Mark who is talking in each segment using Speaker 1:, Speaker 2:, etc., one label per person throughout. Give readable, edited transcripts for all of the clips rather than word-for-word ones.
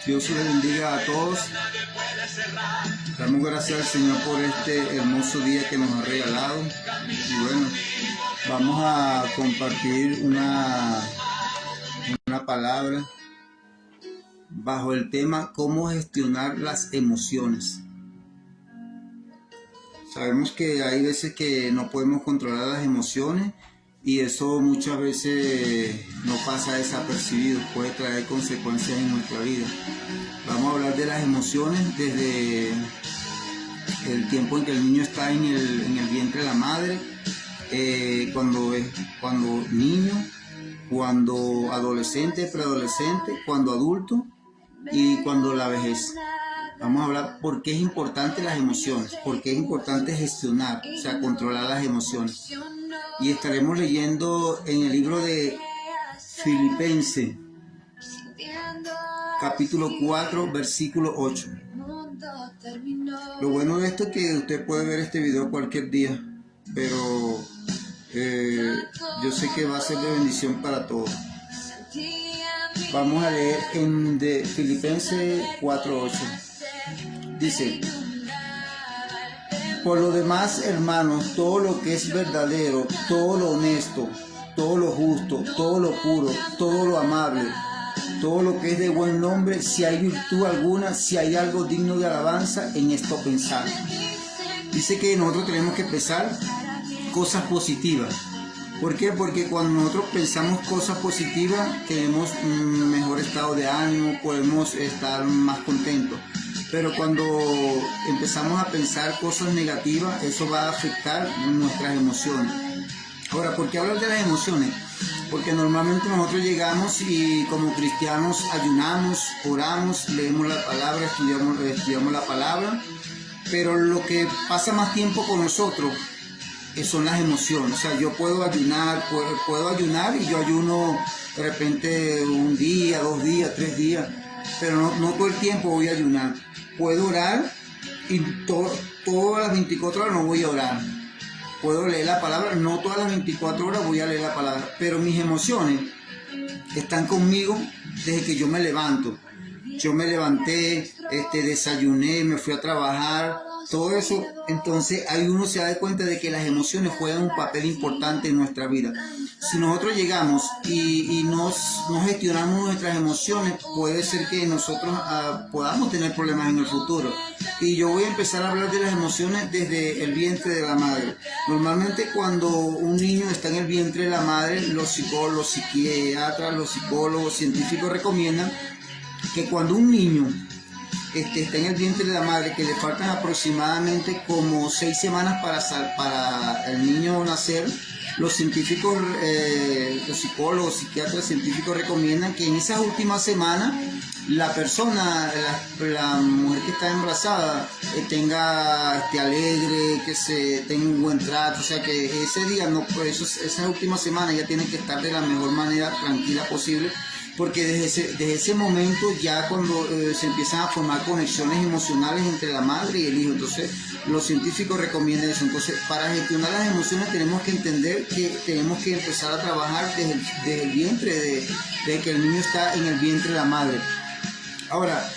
Speaker 1: Dios les bendiga a todos. Damos gracias al Señor por este hermoso día que nos ha regalado. Y bueno, vamos a compartir una palabra bajo el tema cómo gestionar las emociones. Sabemos que hay veces que no podemos controlar las emociones y eso muchas veces no pasa desapercibido, puede traer consecuencias en nuestra vida. Vamos a hablar de las emociones desde el tiempo en que el niño está en el vientre de la madre, cuando niño, cuando adolescente, preadolescente, cuando adulto y cuando la vejez. Vamos a hablar por qué es importante las emociones, por qué es importante gestionar, o sea, controlar las emociones. Y estaremos leyendo en el libro de Filipenses, capítulo 4, versículo 8. Lo bueno de esto es que usted puede ver este video cualquier día, pero yo sé que va a ser de bendición para todos. Vamos a leer en de Filipenses 4:8. Dice: por lo demás, hermanos, todo lo que es verdadero, todo lo honesto, todo lo justo, todo lo puro, todo lo amable, todo lo que es de buen nombre, si hay virtud alguna, si hay algo digno de alabanza, en esto pensar. Dice que nosotros tenemos que pensar cosas positivas. ¿Por qué? Porque cuando nosotros pensamos cosas positivas, tenemos un mejor estado de ánimo, podemos estar más contentos. Pero cuando empezamos a pensar cosas negativas, eso va a afectar nuestras emociones. Ahora, ¿por qué hablar de las emociones? Porque normalmente nosotros llegamos y como cristianos ayunamos, oramos, leemos la palabra, estudiamos la palabra, pero lo que pasa más tiempo con nosotros son las emociones. O sea, yo puedo ayunar y yo ayuno de repente un día, 2 días, 3 días, pero no todo el tiempo voy a ayunar. Puedo orar y todas las 24 horas no voy a orar. Puedo leer la palabra, no todas las 24 horas voy a leer la palabra, pero mis emociones están conmigo desde que yo me levanto. Yo me levanté, desayuné, me fui a trabajar, todo eso. Entonces ahí uno se da cuenta de que las emociones juegan un papel importante en nuestra vida. Si nosotros llegamos y no gestionamos nuestras emociones, puede ser que nosotros podamos tener problemas en el futuro. Y yo voy a empezar a hablar de las emociones desde el vientre de la madre. Normalmente cuando un niño está en el vientre de la madre, los psiquiatras, los psicólogos, científicos recomiendan que cuando un niño está en el vientre de la madre, que le faltan aproximadamente como 6 semanas para el niño nacer, los científicos, los psicólogos, psiquiatras, científicos recomiendan que en esas últimas semanas la persona, la mujer que está embarazada, tenga alegre, que tenga un buen trato, o sea que ese día, esas últimas semanas ya tiene que estar de la mejor manera, tranquila posible, porque desde ese momento ya cuando se empiezan a formar conexiones emocionales entre la madre y el hijo. Entonces los científicos recomiendan eso. Entonces, para gestionar las emociones tenemos que entender que tenemos que empezar a trabajar desde el vientre, desde que el niño está en el vientre de la madre. Ahora,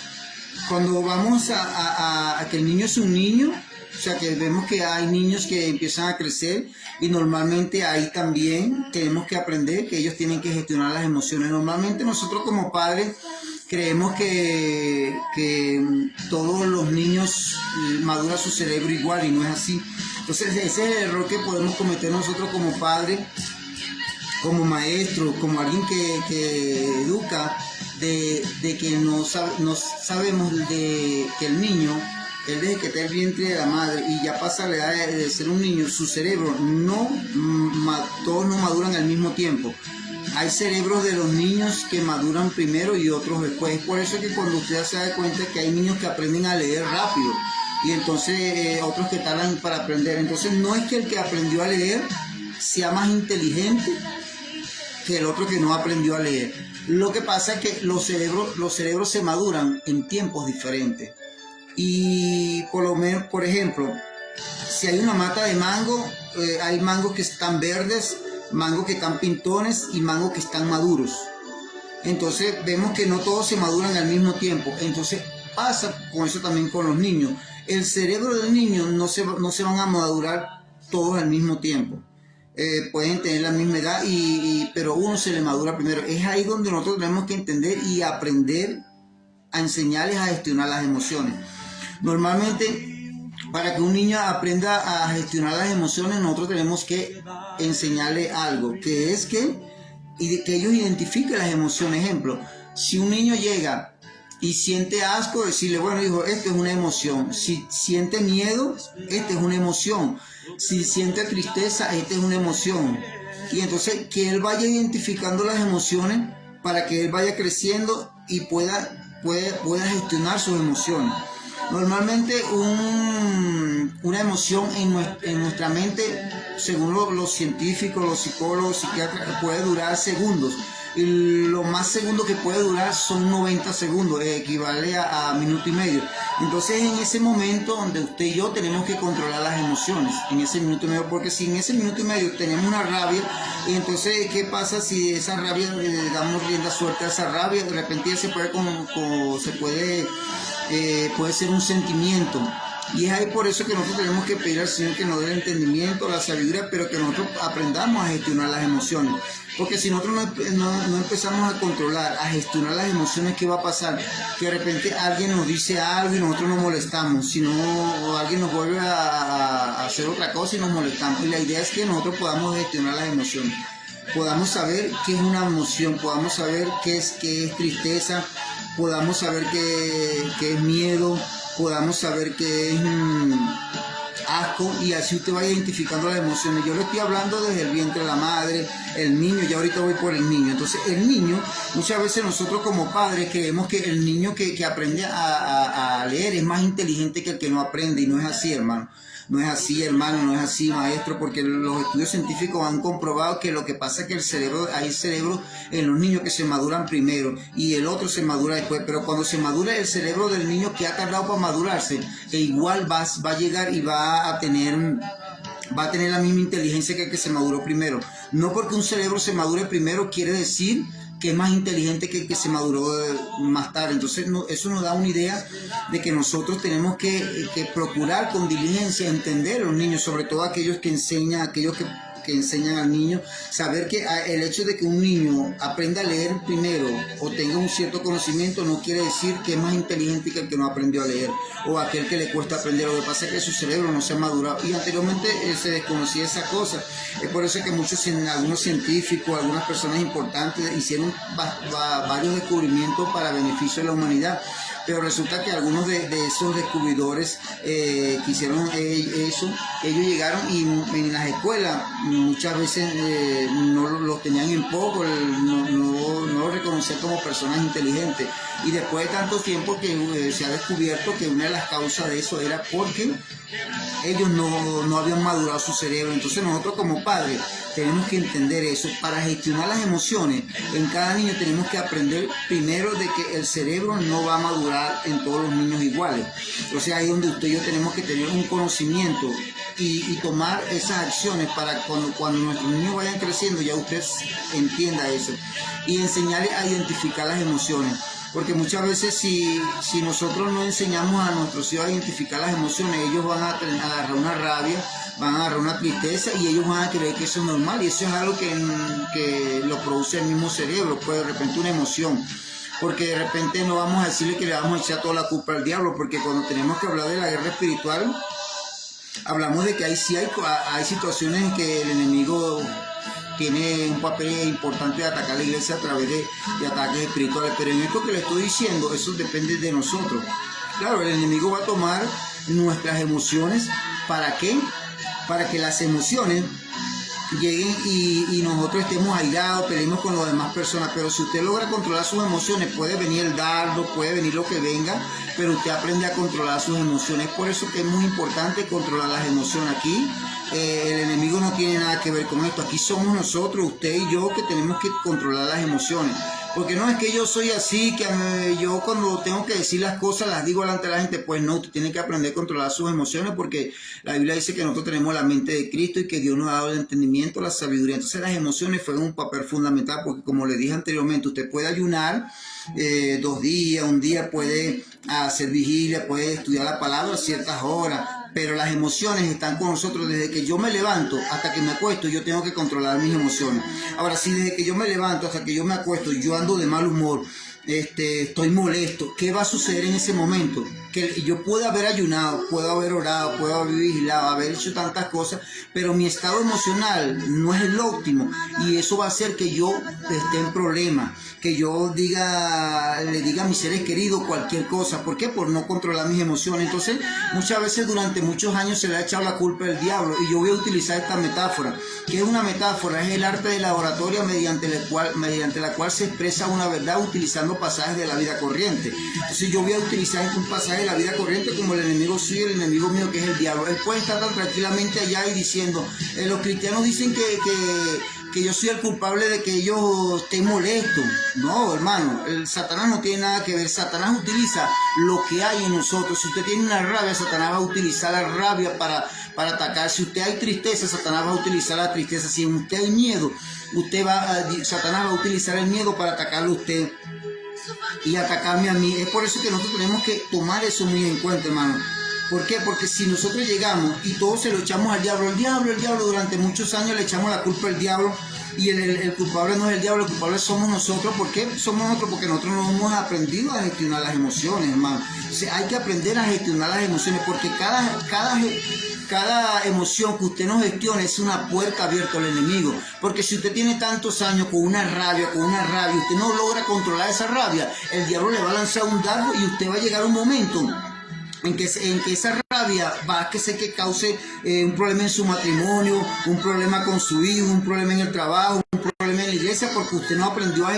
Speaker 1: cuando vamos a que el niño es un niño, o sea que vemos que hay niños que empiezan a crecer y normalmente ahí también tenemos que aprender que ellos tienen que gestionar las emociones. Normalmente nosotros como padres creemos que todos los niños maduran su cerebro igual y no es así. Entonces ese es el error que podemos cometer nosotros como padres, como maestros, como alguien que educa, de que no sabemos de que el niño, él desde que está en el vientre de la madre y ya pasa la edad de ser un niño, su cerebro todos no maduran al mismo tiempo. Hay cerebros de los niños que maduran primero y otros después. Por eso es que cuando usted se da cuenta que hay niños que aprenden a leer rápido y entonces otros que tardan para aprender. Entonces no es que el que aprendió a leer sea más inteligente que el otro que no aprendió a leer. Lo que pasa es que los cerebros se maduran en tiempos diferentes. Y por lo menos, por ejemplo, si hay una mata de mango, hay mangos que están verdes, mangos que están pintones y mangos que están maduros. Entonces vemos que no todos se maduran al mismo tiempo. Entonces pasa con eso también con los niños. El cerebro del niño no se van a madurar todos al mismo tiempo. Pueden tener la misma edad, pero uno se le madura primero. Es ahí donde nosotros tenemos que entender y aprender a enseñarles a gestionar las emociones. Normalmente, para que un niño aprenda a gestionar las emociones, nosotros tenemos que enseñarle algo, que es que ellos identifiquen las emociones. Ejemplo, si un niño llega y siente asco, decirle, bueno hijo, esto es una emoción. Si siente miedo, esta es una emoción. Si siente tristeza, esta es una emoción. Y entonces que él vaya identificando las emociones para que él vaya creciendo y pueda gestionar sus emociones. Normalmente una emoción en nuestra mente, según los científicos, los psicólogos, psiquiatras, puede durar segundos. Y lo más segundo que puede durar son 90 segundos, equivale a minuto y medio. Entonces en ese momento donde usted y yo tenemos que controlar las emociones, en ese minuto y medio, porque si en ese minuto y medio tenemos una rabia, y entonces ¿qué pasa si de esa rabia le damos rienda suelta a esa rabia? De repente puede ser un sentimiento. Y es ahí por eso que nosotros tenemos que pedir al Señor que nos dé el entendimiento, la sabiduría, pero que nosotros aprendamos a gestionar las emociones. Porque si nosotros no empezamos a controlar, a gestionar las emociones, ¿qué va a pasar? Que de repente alguien nos dice algo y nosotros nos molestamos, si no, alguien nos vuelve a hacer otra cosa y nos molestamos. Y la idea es que nosotros podamos gestionar las emociones, podamos saber qué es una emoción, podamos saber qué es tristeza, podamos saber qué es miedo, podamos saber qué es asco, y así usted va identificando las emociones. Yo le estoy hablando desde el vientre de la madre, el niño, ya ahorita voy por el niño. Entonces el niño, muchas veces nosotros como padres creemos que el niño que aprende a leer es más inteligente que el que no aprende, y no es así, hermano. No es así, hermano, no es así, maestro, porque los estudios científicos han comprobado que lo que pasa es que hay cerebro en los niños que se maduran primero y el otro se madura después, pero cuando se madura el cerebro del niño que ha tardado para madurarse, igual va a llegar y va a tener la misma inteligencia que el que se maduró primero. No porque un cerebro se madure primero quiere decir que es más inteligente que el que se maduró más tarde. Entonces eso nos da una idea de que nosotros tenemos que procurar con diligencia entender a los niños, sobre todo aquellos que enseñan al niño, saber que el hecho de que un niño aprenda a leer primero o tenga un cierto conocimiento no quiere decir que es más inteligente que el que no aprendió a leer o aquel que le cuesta aprender. Lo que pasa es que su cerebro no se ha madurado y anteriormente se desconocía esa cosa. Es por eso que algunos científicos, algunas personas importantes hicieron varios descubrimientos para beneficio de la humanidad. Pero resulta que algunos de esos descubridores que hicieron eso, ellos llegaron y en las escuelas muchas veces no los tenían en poco, no los reconocían como personas inteligentes. Y después de tanto tiempo que se ha descubierto que una de las causas de eso era porque ellos no habían madurado su cerebro. Entonces nosotros como padres tenemos que entender eso. Para gestionar las emociones en cada niño tenemos que aprender primero de que el cerebro no va a madurar en todos los niños iguales. Entonces ahí es donde usted y yo tenemos que tener un conocimiento y tomar esas acciones para cuando nuestros niños vayan creciendo ya usted entienda eso y enseñarles a identificar las emociones. Porque muchas veces si nosotros no enseñamos a nuestros hijos a identificar las emociones, ellos van a agarrar una rabia, van a agarrar una tristeza y ellos van a creer que eso es normal, y eso es algo que lo produce el mismo cerebro, pues de repente una emoción. Porque de repente no vamos a decirle que le vamos a echar toda la culpa al diablo, porque cuando tenemos que hablar de la guerra espiritual, hablamos de que hay situaciones en que el enemigo tiene un papel importante de atacar a la iglesia a través de ataques espirituales, pero en esto que le estoy diciendo, eso depende de nosotros. Claro, el enemigo va a tomar nuestras emociones, ¿para qué? Para que las emociones lleguen y nosotros estemos airados, peleemos con las demás personas. Pero si usted logra controlar sus emociones, puede venir el dardo, puede venir lo que venga, pero usted aprende a controlar sus emociones. Por eso que es muy importante controlar las emociones. Aquí el enemigo no tiene nada que ver con esto. Aquí somos nosotros, usted y yo, que tenemos que controlar las emociones. Porque no es que yo soy así, que yo cuando tengo que decir las cosas las digo delante de la gente. Pues no, usted tiene que aprender a controlar sus emociones, porque la Biblia dice que nosotros tenemos la mente de Cristo y que Dios nos ha dado el entendimiento, la sabiduría. Entonces las emociones juegan un papel fundamental, porque como le dije anteriormente, usted puede ayunar 2 días, un día puede hacer vigilia, puede estudiar la palabra a ciertas horas, pero las emociones están con nosotros desde que yo me levanto hasta que me acuesto. Yo tengo que controlar mis emociones. Ahora, si desde que yo me levanto hasta que yo me acuesto yo ando de mal humor, estoy molesto, ¿qué va a suceder en ese momento? Que yo puedo haber ayunado, puedo haber orado, puedo haber vigilado, haber hecho tantas cosas, pero mi estado emocional no es el óptimo, y eso va a hacer que yo esté en problemas, que yo le diga a mis seres queridos cualquier cosa. ¿Por qué? Por no controlar mis emociones. Entonces, muchas veces durante muchos años se le ha echado la culpa al diablo, y yo voy a utilizar esta metáfora. ¿Qué es una metáfora? Es el arte de la oratoria mediante la cual se expresa una verdad utilizando pasajes de la vida corriente. Entonces yo voy a utilizar un pasaje de la vida corriente como el enemigo suyo, el enemigo mío, que es el diablo. Él puede estar tan tranquilamente allá y diciendo, los cristianos dicen que yo soy el culpable de que ellos estén molestos. No, hermano, el Satanás no tiene nada que ver. Satanás utiliza lo que hay en nosotros. Si usted tiene una rabia, Satanás va a utilizar la rabia para atacar. Si usted hay tristeza, Satanás va a utilizar la tristeza. Si usted hay miedo, Satanás va a utilizar el miedo para atacarlo a usted y atacarme a mí. Es por eso que nosotros tenemos que tomar eso muy en cuenta, hermano. ¿Por qué? Porque si nosotros llegamos y todos se lo echamos al diablo, el diablo, durante muchos años le echamos la culpa al diablo, y el culpable no es el diablo, el culpable somos nosotros. ¿Por qué somos nosotros? Porque nosotros no hemos aprendido a gestionar las emociones, hermano. O sea, hay que aprender a gestionar las emociones, porque cada emoción que usted no gestione es una puerta abierta al enemigo. Porque si usted tiene tantos años con una rabia, usted no logra controlar esa rabia, el diablo le va a lanzar un dardo y usted va a llegar a un momento en que esa rabia va a que cause un problema en su matrimonio, un problema con su hijo, un problema en el trabajo, un problema en la iglesia, porque usted no aprendió a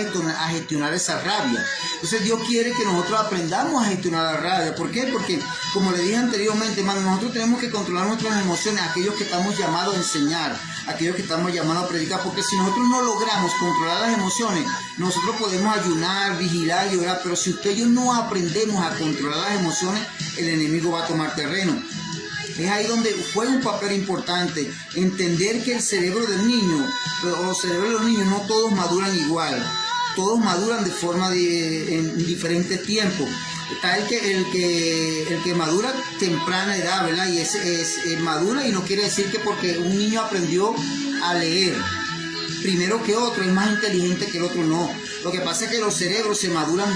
Speaker 1: gestionar esa rabia. Entonces Dios quiere que nosotros aprendamos a gestionar la rabia. ¿Por qué? Porque, como le dije anteriormente, hermano, nosotros tenemos que controlar nuestras emociones, aquellos que estamos llamados a enseñar, aquellos que estamos llamados a predicar, porque si nosotros no logramos controlar las emociones, nosotros podemos ayunar, vigilar y orar, pero si usted y yo no aprendemos a controlar las emociones, el enemigo va a tomar terreno. Es ahí donde juega un papel importante entender que el cerebro del niño, o los cerebros de los niños, no todos maduran igual. Todos maduran de forma en diferentes tiempos. Está el que madura temprana edad, ¿verdad? Y ese madura, y no quiere decir que porque un niño aprendió a leer primero que otro es más inteligente que el otro, no. Lo que pasa es que los cerebros se maduran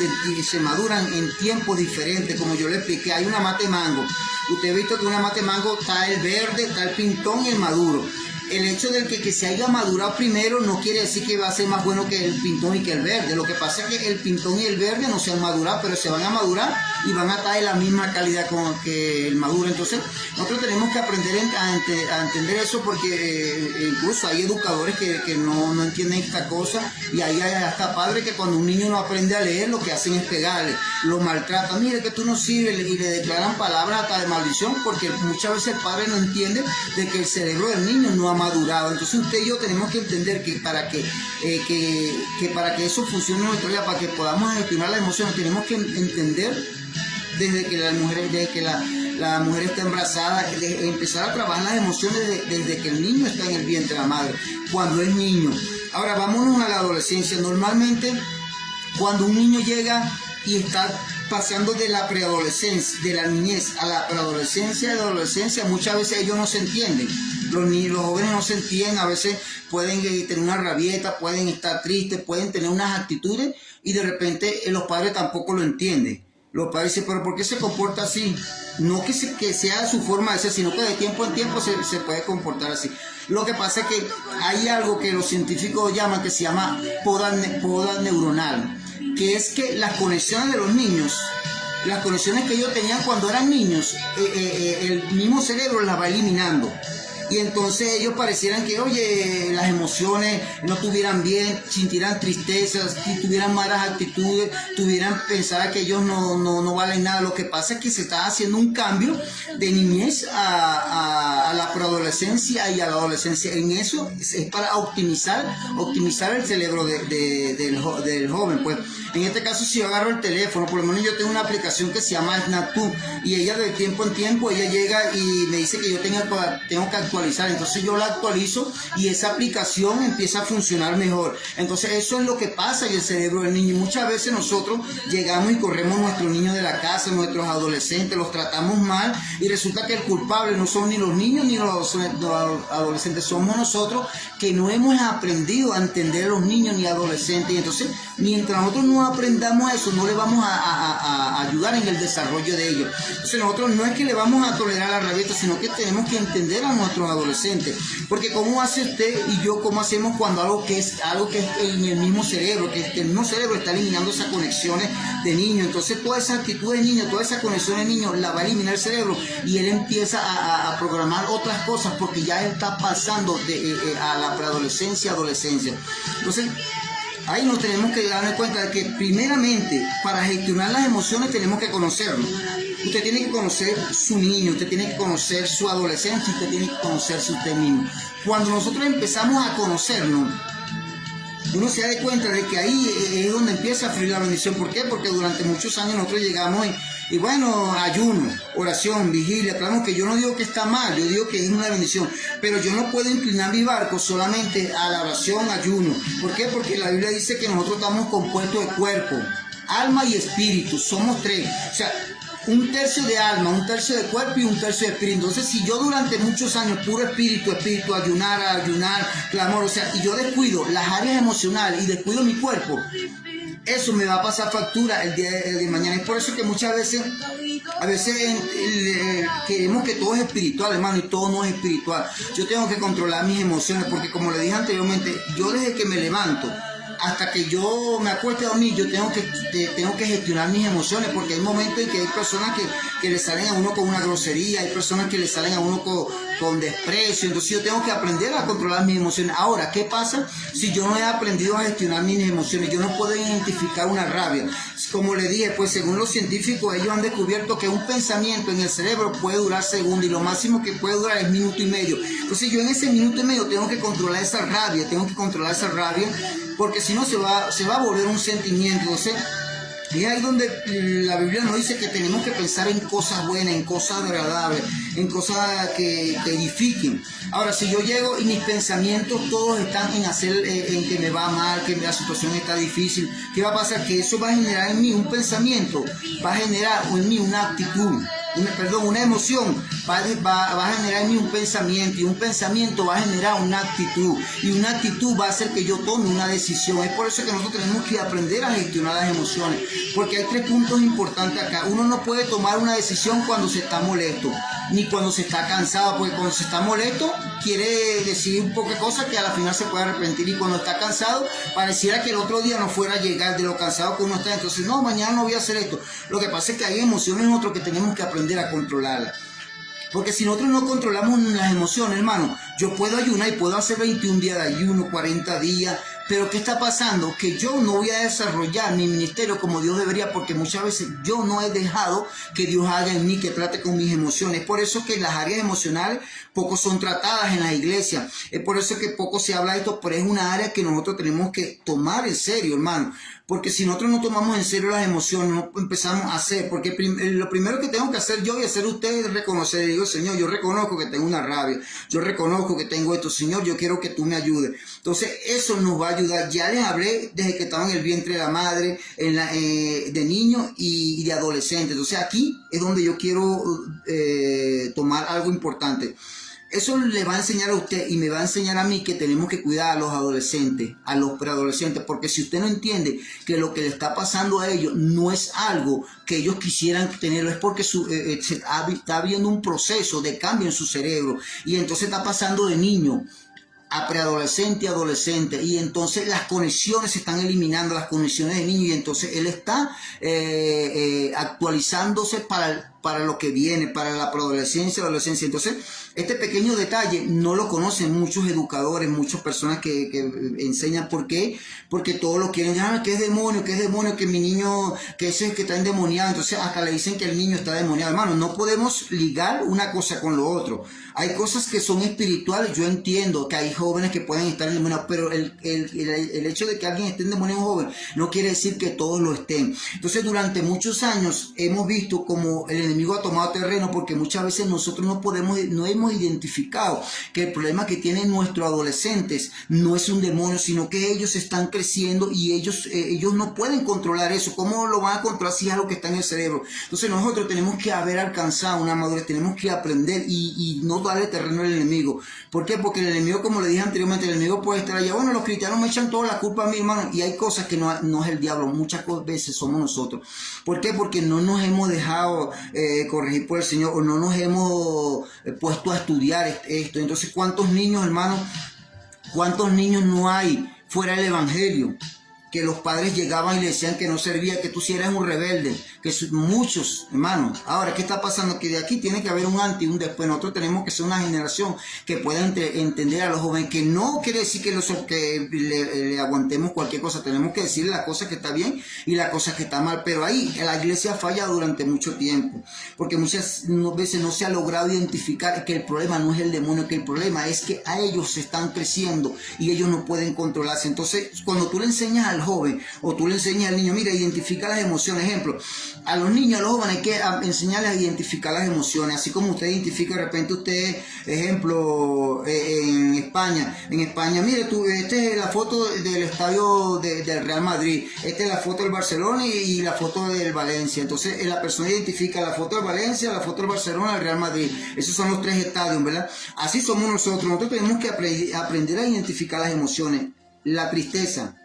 Speaker 1: en tiempos diferentes. Como yo le expliqué, hay una mate mango. Usted ha visto que una mate mango está el verde, está el pintón y el maduro. El hecho de que se haya madurado primero no quiere decir que va a ser más bueno que el pintón y que el verde. Lo que pasa es que el pintón y el verde no se han madurado, pero se van a madurar y van a estar de la misma calidad que el maduro. Entonces nosotros tenemos que aprender a entender eso, porque incluso hay educadores que no entienden esta cosa, y ahí hay hasta padres que cuando un niño no aprende a leer, lo que hacen es pegarle, lo maltratan. Mire que tú no sirves, y le declaran palabras hasta de maldición, porque muchas veces el padre no entiende de que el cerebro del niño no ha madurado. Entonces usted y yo tenemos que entender que para que eso funcione en nuestra vida, para que podamos gestionar las emociones, tenemos que entender desde que la mujer está embarazada, empezar a trabajar las emociones desde que el niño está en el vientre de la madre, cuando es niño. Ahora vámonos a la adolescencia. Normalmente cuando un niño llega y está pasando de la preadolescencia, de la niñez a la preadolescencia, de la adolescencia, muchas veces ellos no se entienden. Los jóvenes no se entienden, a veces pueden tener una rabieta, pueden estar tristes, pueden tener unas actitudes, y de repente los padres tampoco lo entienden. Los padres dicen, pero ¿por qué se comporta así? No que sea su forma de ser, sino que de tiempo en tiempo se puede comportar así. Lo que pasa es que hay algo que los científicos llaman, que se llama poda neuronal, que es que las conexiones de los niños, las conexiones que ellos tenían cuando eran niños, el mismo cerebro las va eliminando. Y entonces ellos parecieran que, oye, las emociones no estuvieran bien, sintieran tristezas, tuvieran malas actitudes, pensar que ellos no valen nada. Lo que pasa es que se está haciendo un cambio de niñez a la preadolescencia y a la adolescencia. En eso es para optimizar el cerebro del joven. Pues en este caso, si yo agarro el teléfono, por lo menos yo tengo una aplicación que se llama Snapchat, y ella de tiempo en tiempo, ella llega y me dice que yo tengo que actualizar. Entonces yo la actualizo y esa aplicación empieza a funcionar mejor. Entonces eso es lo que pasa en el cerebro del niño. Muchas veces nosotros llegamos y corremos a nuestros niños de la casa, nuestros adolescentes, los tratamos mal, y resulta que el culpable no son ni los niños ni los adolescentes, somos nosotros, que no hemos aprendido a entender a los niños ni adolescentes. Y entonces, mientras nosotros no aprendamos eso, no le vamos a ayudar en el desarrollo de ellos. Entonces nosotros no es que le vamos a tolerar la rabieta, sino que tenemos que entender a nuestros adolescentes. Porque ¿cómo hace usted y yo, cómo hacemos cuando algo que es en el mismo cerebro, que el mismo cerebro está eliminando esas conexiones de niño? Entonces toda esa actitud de niño, toda esa conexión de niño la va a eliminar el cerebro, y él empieza a programar otras cosas, porque ya está pasando a la preadolescencia, adolescencia. Entonces ahí nos tenemos que darnos cuenta de que primeramente, para gestionar las emociones, tenemos que conocerlo. Usted tiene que conocer su niño, usted tiene que conocer su adolescencia, usted tiene que conocerse usted mismo. Cuando nosotros empezamos a conocernos, uno se da cuenta de que ahí es donde empieza a fluir la bendición. ¿Por qué? Porque durante muchos años nosotros llegamos y bueno, ayuno, oración, vigilia. Claro que yo no digo que está mal, yo digo que es una bendición, pero yo no puedo inclinar mi barco solamente a la oración, ayuno. ¿Por qué? Porque la Biblia dice que nosotros estamos compuestos de cuerpo, alma y espíritu. Somos tres. O sea, un tercio de alma, un tercio de cuerpo y un tercio de espíritu. Entonces, si yo durante muchos años, puro espíritu, ayunar, clamor, o sea, y yo descuido las áreas emocionales y descuido mi cuerpo, eso me va a pasar factura el día de mañana. Es por eso que muchas veces, queremos que todo es espiritual, hermano, y todo no es espiritual. Yo tengo que controlar mis emociones, porque como le dije anteriormente, yo desde que me levanto hasta que yo me acueste a dormir, yo tengo que gestionar mis emociones, porque hay momentos en que hay personas que le salen a uno con una grosería, hay personas que le salen a uno con desprecio. Entonces yo tengo que aprender a controlar mis emociones. Ahora, ¿qué pasa si yo no he aprendido a gestionar mis emociones? Yo no puedo identificar una rabia. Como le dije, pues según los científicos, ellos han descubierto que un pensamiento en el cerebro puede durar segundos, y lo máximo que puede durar es minuto y medio. Entonces yo en ese minuto y medio tengo que controlar esa rabia, porque si no se va a volver un sentimiento. Entonces, es ahí donde la Biblia nos dice que tenemos que pensar en cosas buenas, en cosas agradables, en cosas que edifiquen. Ahora, si yo llego y mis pensamientos todos están en que me va mal, que la situación está difícil, ¿qué va a pasar? Que eso va a generar en mí un pensamiento, va a generar en mí una actitud, una emoción, va a generar en mí un pensamiento, y un pensamiento va a generar una actitud, y una actitud va a hacer que yo tome una decisión. Es por eso que nosotros tenemos que aprender a gestionar las emociones, porque hay tres puntos importantes acá. Uno no puede tomar una decisión cuando se está molesto, ni cuando se está cansado, porque cuando se está molesto quiere decir un poco de cosas que a la final se puede arrepentir, y cuando está cansado pareciera que el otro día no fuera a llegar de lo cansado que uno está. Entonces, no, mañana no voy a hacer esto. Lo que pasa es que hay emociones nosotros que tenemos que aprender a controlarlas. Porque si nosotros no controlamos las emociones, hermano, yo puedo ayunar y puedo hacer 21 días de ayuno, 40 días, pero ¿qué está pasando? Que yo no voy a desarrollar mi ministerio como Dios debería, porque muchas veces yo no he dejado que Dios haga en mí, que trate con mis emociones. Es por eso que las áreas emocionales poco son tratadas en la iglesia. Es por eso que poco se habla de esto, pero es una área que nosotros tenemos que tomar en serio, hermano. Porque si nosotros no tomamos en serio las emociones, no empezamos a hacer, porque lo primero que tengo que hacer yo y hacer ustedes es reconocer. Digo, Señor, yo reconozco que tengo una rabia, yo reconozco que tengo esto, Señor, yo quiero que tú me ayudes. Entonces eso nos va a ayudar. Ya les hablé desde que estaba en el vientre de la madre, de niño y de adolescente. Entonces aquí es donde yo quiero tomar algo importante. Eso le va a enseñar a usted y me va a enseñar a mí que tenemos que cuidar a los adolescentes, a los preadolescentes, porque si usted no entiende que lo que le está pasando a ellos no es algo que ellos quisieran tenerlo, es porque está habiendo un proceso de cambio en su cerebro, y entonces está pasando de niño a preadolescente y adolescente, y entonces las conexiones se están eliminando, las conexiones de niño, y entonces él está actualizándose para para lo que viene, para la preadolescencia, la adolescencia. Entonces, este pequeño detalle no lo conocen muchos educadores, muchas personas que enseñan. ¿Por qué? Porque todos lo quieren, que es demonio, que mi niño, que ese es que está endemoniado. Entonces hasta le dicen que el niño está demoniado. Hermano, no podemos ligar una cosa con lo otro. Hay cosas que son espirituales. Yo entiendo que hay jóvenes que pueden estar endemoniados, pero el hecho de que alguien esté endemoniado joven no quiere decir que todos lo estén. Entonces, durante muchos años hemos visto como el enemigo ha tomado terreno, porque muchas veces nosotros no hemos identificado que el problema que tienen nuestros adolescentes no es un demonio, sino que ellos están creciendo y ellos no pueden controlar eso. ¿Cómo lo van a controlar si es algo que está en el cerebro? Entonces nosotros tenemos que haber alcanzado una madurez, tenemos que aprender y no darle terreno al enemigo. ¿Por qué? Porque el enemigo, como le dije anteriormente, el enemigo puede estar allá. Bueno, los cristianos me echan toda la culpa a mí, hermano, y hay cosas que no es el diablo, muchas veces somos nosotros. ¿Por qué? Porque no nos hemos dejado corregir por el Señor, o no nos hemos puesto a estudiar esto. Entonces, ¿cuántos niños, hermano, cuántos niños no hay fuera del evangelio? Que los padres llegaban y le decían que no servía, que tú sí eres un rebelde, que muchos, hermanos. Ahora, ¿qué está pasando? Que de aquí tiene que haber un antes y un después. Nosotros tenemos que ser una generación que pueda entender a los jóvenes, que no quiere decir que le aguantemos cualquier cosa. Tenemos que decirle las cosas que está bien y las cosas que está mal. Pero ahí la iglesia falla durante mucho tiempo, porque muchas veces no se ha logrado identificar que el problema no es el demonio, que el problema es que a ellos se están creciendo y ellos no pueden controlarse. Entonces, cuando tú le enseñas al joven o tú le enseñas al niño, mira, identifica las emociones. Ejemplo, a los niños, a los jóvenes hay que enseñarles a identificar las emociones, así como usted identifica de repente usted, ejemplo, en España, mire tú, esta es la foto del estadio del Real Madrid, esta es la foto del Barcelona y la foto del Valencia. Entonces la persona identifica la foto del Valencia, la foto del Barcelona, del Real Madrid. Esos son los tres estadios, ¿verdad? Así somos nosotros. Nosotros tenemos que aprender a identificar las emociones, la tristeza,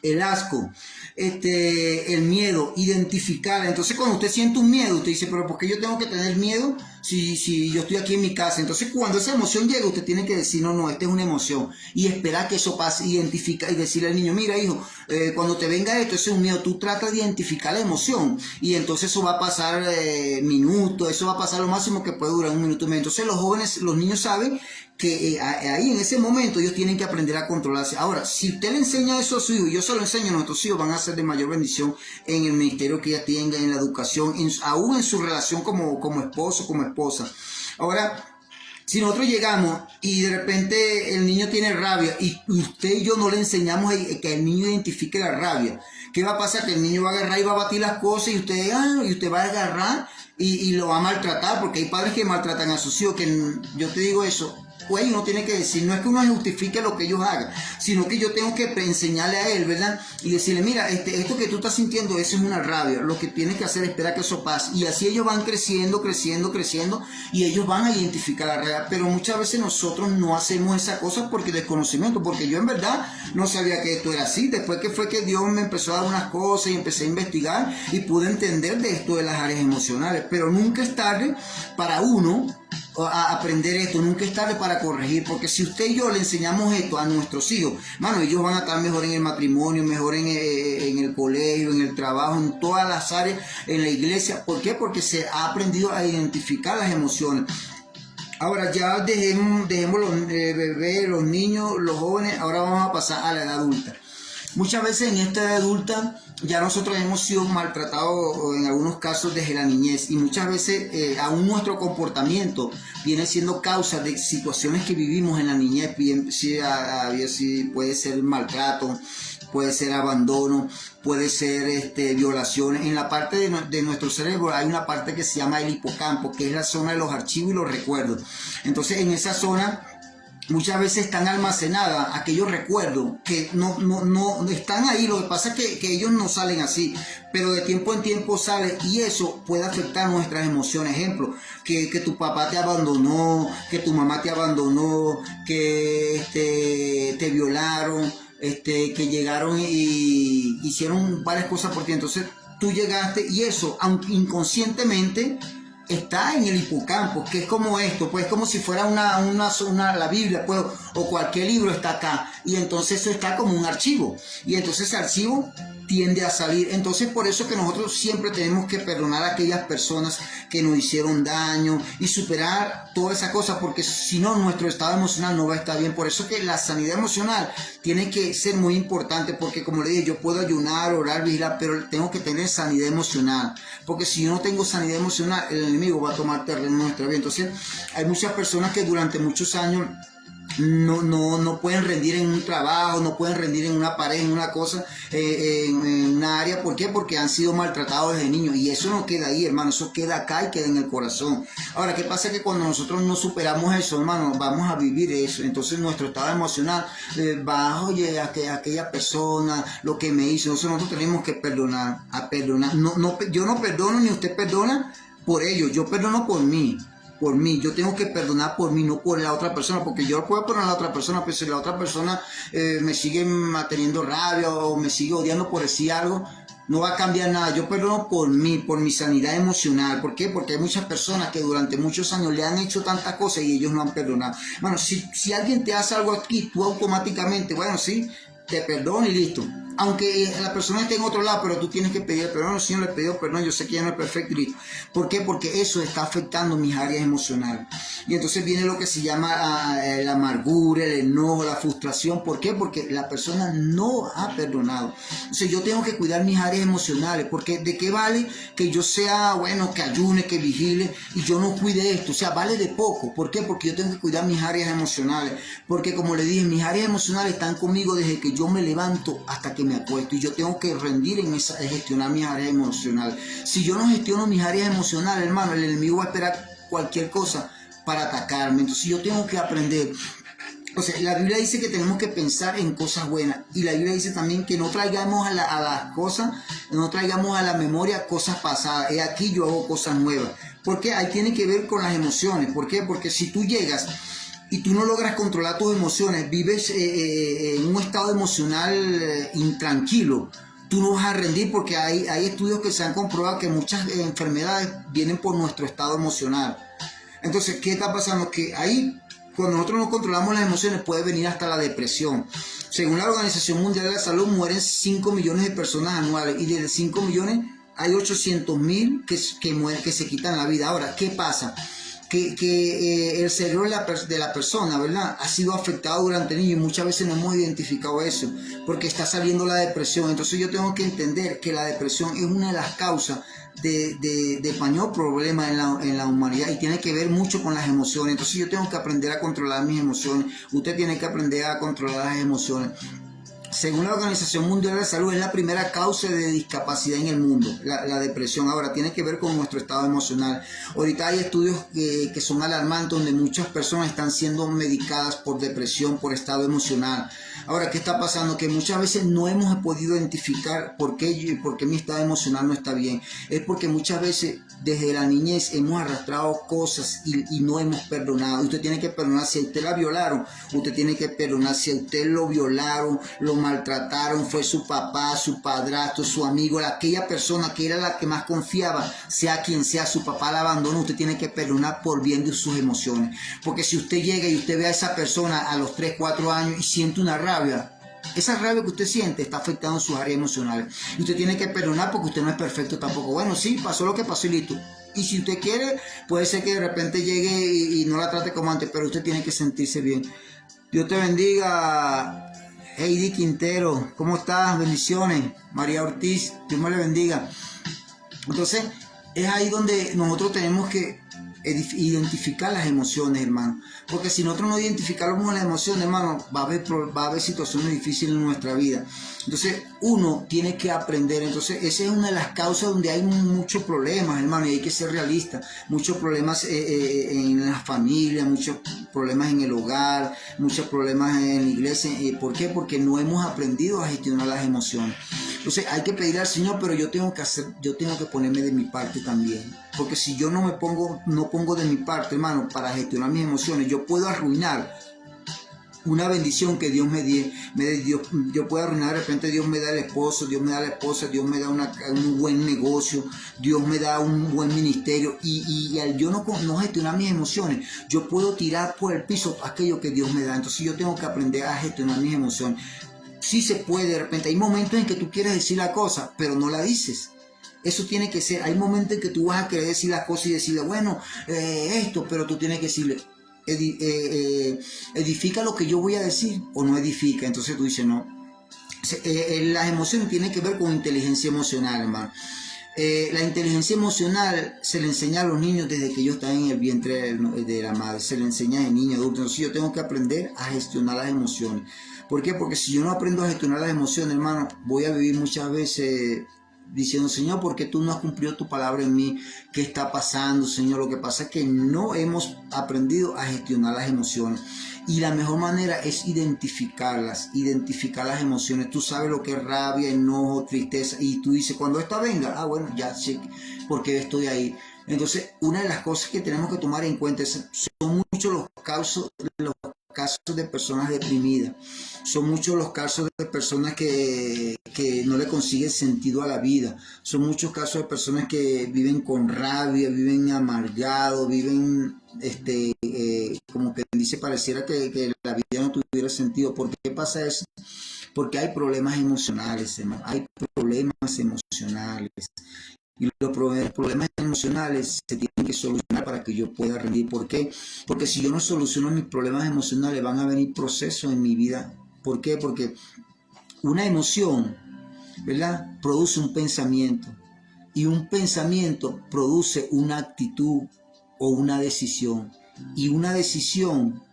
Speaker 1: el asco, el miedo, identificarla. Entonces, cuando usted siente un miedo, usted dice, pero ¿por qué yo tengo que tener miedo si yo estoy aquí en mi casa? Entonces, cuando esa emoción llega, usted tiene que decir, no, esta es una emoción, y esperar que eso pase, identificar y decirle al niño, mira, hijo, cuando te venga esto, ese es un miedo, tú tratas de identificar la emoción, y entonces eso va a pasar minutos, eso va a pasar lo máximo que puede durar un minuto y medio. Entonces, los jóvenes, los niños saben que ahí en ese momento ellos tienen que aprender a controlarse. Ahora, si usted le enseña eso a su hijo, y yo se lo enseño a nuestros hijos, van a ser de mayor bendición en el ministerio que ella tenga, en la educación, aún en su relación como esposo, como esposa. Ahora, si nosotros llegamos y de repente el niño tiene rabia y usted y yo no le enseñamos que el niño identifique la rabia, ¿qué va a pasar? Que el niño va a agarrar y va a batir las cosas y usted va a agarrar y lo va a maltratar, porque hay padres que maltratan a sus hijos, que yo te digo eso. Pues uno tiene que decir, no es que uno justifique lo que ellos hagan, sino que yo tengo que enseñarle a él, ¿verdad? Y decirle, mira, esto que tú estás sintiendo, eso es una rabia, lo que tienes que hacer es esperar que eso pase. Y así ellos van creciendo, y ellos van a identificar la rabia. Pero muchas veces nosotros no hacemos esa cosa porque desconocimiento, porque yo en verdad no sabía que esto era así. Después que fue que Dios me empezó a dar unas cosas y empecé a investigar y pude entender de esto de las áreas emocionales. Pero nunca es tarde para uno a aprender esto, nunca es tarde para corregir, porque si usted y yo le enseñamos esto a nuestros hijos, mano, ellos van a estar mejor en el matrimonio, mejor en el colegio, en el trabajo, en todas las áreas, en la iglesia. ¿Por qué? Porque se ha aprendido a identificar las emociones. Ahora ya dejemos los bebés, los niños, los jóvenes. Ahora vamos a pasar a la edad adulta. Muchas veces en esta edad adulta ya nosotros hemos sido maltratados en algunos casos desde la niñez, y muchas veces aún nuestro comportamiento viene siendo causa de situaciones que vivimos en la niñez. Si puede ser maltrato, puede ser abandono, puede ser violaciones. En la parte de nuestro cerebro hay una parte que se llama el hipocampo, que es la zona de los archivos y los recuerdos. Entonces en esa zona muchas veces están almacenadas aquellos recuerdos que no están ahí. Lo que pasa es que ellos no salen así, pero de tiempo en tiempo salen, y eso puede afectar nuestras emociones. Ejemplo, que tu papá te abandonó, que tu mamá te abandonó, que te violaron, que llegaron y hicieron varias cosas por ti. Entonces tú llegaste y eso, aunque inconscientemente, está en el hipocampo, que es como esto, pues como si fuera la Biblia, pues, o cualquier libro está acá. y entonces eso está como un archivo, y entonces ese archivo tiende a salir. Entonces por eso que nosotros siempre tenemos que perdonar a aquellas personas que nos hicieron daño y superar toda esa cosa, porque si no nuestro estado emocional no va a estar bien. Por eso que la sanidad emocional tiene que ser muy importante, porque como le dije, yo puedo ayunar, orar, vigilar, pero tengo que tener sanidad emocional, porque si yo no tengo sanidad emocional, el enemigo va a tomar terreno en nuestra vida. Entonces hay muchas personas que durante muchos años no pueden rendir en un trabajo, no pueden rendir en una pareja, en una cosa, en una área. ¿Por qué? Porque han sido maltratados desde niños, y eso no queda ahí, hermano, eso queda acá y queda en el corazón. Ahora, ¿qué pasa? Que cuando nosotros no superamos eso, hermano, vamos a vivir eso. Entonces nuestro estado emocional va, oye, aquella persona, lo que me hizo. Entonces nosotros tenemos que perdonar, yo no perdono ni usted perdona por ellos, yo perdono por mí. Yo tengo que perdonar por mí, no por la otra persona, porque yo puedo perdonar a la otra persona, pero si la otra persona me sigue manteniendo rabia o me sigue odiando por decir algo, no va a cambiar nada. Yo perdono por mí, por mi sanidad emocional. ¿Por qué? Porque hay muchas personas que durante muchos años le han hecho tantas cosas y ellos no han perdonado. Bueno, si alguien te hace algo aquí, tú automáticamente, bueno, sí, te perdono y listo. Aunque la persona esté en otro lado, pero tú tienes que pedir perdón. El Señor le pidió perdón, yo sé que ya no es perfecto. ¿Por qué? Porque eso está afectando mis áreas emocionales. Y entonces viene lo que se llama la amargura, el enojo, la frustración. ¿Por qué? Porque la persona no ha perdonado. Entonces yo tengo que cuidar mis áreas emocionales, porque ¿de qué vale que yo sea, bueno, que ayune, que vigile y yo no cuide esto? O sea, vale de poco. ¿Por qué? Porque yo tengo que cuidar mis áreas emocionales. Porque como le dije, mis áreas emocionales están conmigo desde que yo me levanto hasta que me acuesto, y yo tengo que rendir en gestionar mis áreas emocionales. Si yo no gestiono mis áreas emocionales, hermano, el enemigo va a esperar cualquier cosa para atacarme. Entonces yo tengo que aprender. O sea, la Biblia dice que tenemos que pensar en cosas buenas, y la Biblia dice también que no traigamos a las cosas, no traigamos a la memoria cosas pasadas. Aquí yo hago cosas nuevas, porque ahí tiene que ver con las emociones. ¿Por qué? Porque si tú llegas y tú no logras controlar tus emociones, vives en un estado emocional intranquilo, tú no vas a rendir, porque hay estudios que se han comprobado que muchas enfermedades vienen por nuestro estado emocional. Entonces, ¿qué está pasando? Que ahí, cuando nosotros no controlamos las emociones, puede venir hasta la depresión. Según la Organización Mundial de la Salud, mueren 5 millones de personas anuales, y de 5 millones hay 800.000 que se quitan la vida. Ahora, ¿qué pasa? Que el cerebro de la persona, ¿verdad?, ha sido afectado durante el niño, y muchas veces no hemos identificado eso, porque está saliendo la depresión. Entonces yo tengo que entender que la depresión es una de las causas de mayor problema en la humanidad, y tiene que ver mucho con las emociones. Entonces yo tengo que aprender a controlar mis emociones. Usted tiene que aprender a controlar las emociones. Según la Organización Mundial de la Salud, es la primera causa de discapacidad en el mundo, la depresión. Ahora, tiene que ver con nuestro estado emocional. Ahorita hay estudios que son alarmantes, donde muchas personas están siendo medicadas por depresión, por estado emocional. Ahora, ¿qué está pasando? Que muchas veces no hemos podido identificar por qué mi estado emocional no está bien. Es porque muchas veces desde la niñez hemos arrastrado cosas y no hemos perdonado. Usted tiene que perdonar. Si a usted la violaron, usted tiene que perdonar. Si a usted lo violaron, lo maltrataron, fue su papá, su padrastro, su amigo, aquella persona que era la que más confiaba, sea quien sea, su papá la abandonó, usted tiene que perdonar por bien de sus emociones. Porque si usted llega y usted ve a esa persona a los 3, 4 años y siente una rabia, esa rabia que usted siente está afectando sus áreas emocionales, y usted tiene que perdonar, porque usted no es perfecto tampoco. Bueno, sí, pasó lo que pasó y listo. Y si usted quiere, puede ser que de repente llegue y no la trate como antes, pero usted tiene que sentirse bien. Dios te bendiga. Heidi Quintero, ¿cómo estás? Bendiciones. María Ortiz, Dios me le bendiga. Entonces, es ahí donde nosotros tenemos que identificar las emociones, hermano. Porque si nosotros no identificamos las emociones, hermano, va a haber situaciones difíciles en nuestra vida. Entonces, uno tiene que aprender. Entonces, esa es una de las causas donde hay muchos problemas, hermano, y hay que ser realista. Muchos problemas en la familia, muchos problemas en el hogar, muchos problemas en la iglesia. ¿Por qué? Porque no hemos aprendido a gestionar las emociones. Entonces, hay que pedir al Señor, pero yo tengo que ponerme de mi parte también. Porque si yo no pongo de mi parte, hermano, para gestionar mis emociones, yo puedo arruinar una bendición que Dios me dé, Dios, yo puedo arruinar, de repente Dios me da el esposo, Dios me da la esposa, Dios me da un buen negocio, Dios me da un buen ministerio y al yo no gestionar mis emociones, yo puedo tirar por el piso aquello que Dios me da. Entonces yo tengo que aprender a gestionar mis emociones. Sí se puede, de repente hay momentos en que tú quieres decir la cosa, pero no la dices. Eso tiene que ser, hay momentos en que tú vas a querer decir las cosas y decirle, bueno, esto, pero tú tienes que decirle, edifica lo que yo voy a decir o no edifica. Entonces tú dices, no. Las emociones tienen que ver con inteligencia emocional, hermano. La inteligencia emocional se le enseña a los niños desde que ellos están en el vientre de la madre, se le enseña de niño, adulto. Entonces yo tengo que aprender a gestionar las emociones. ¿Por qué? Porque si yo no aprendo a gestionar las emociones, hermano, voy a vivir muchas veces diciendo, Señor, ¿por qué tú no has cumplido tu palabra en mí? ¿Qué está pasando, Señor? Lo que pasa es que no hemos aprendido a gestionar las emociones. Y la mejor manera es identificarlas, identificar las emociones. Tú sabes lo que es rabia, enojo, tristeza. Y tú dices, cuando esta venga, bueno, ya sé por qué estoy ahí. Entonces, una de las cosas que tenemos que tomar en cuenta son muchos los casos de personas deprimidas. Son muchos los casos de personas que no le consiguen sentido a la vida. Son muchos casos de personas que viven con rabia, viven amargados, viven como que dice, pareciera que la vida no tuviera sentido. ¿Por qué pasa eso? Porque hay problemas emocionales, hermano. Hay problemas emocionales. Y los problemas emocionales se tienen que solucionar para que yo pueda rendir. ¿Por qué? Porque si yo no soluciono mis problemas emocionales, van a venir procesos en mi vida. ¿Por qué? Porque una emoción, ¿verdad?, produce un pensamiento. Y un pensamiento produce una actitud o una decisión. Y una decisión,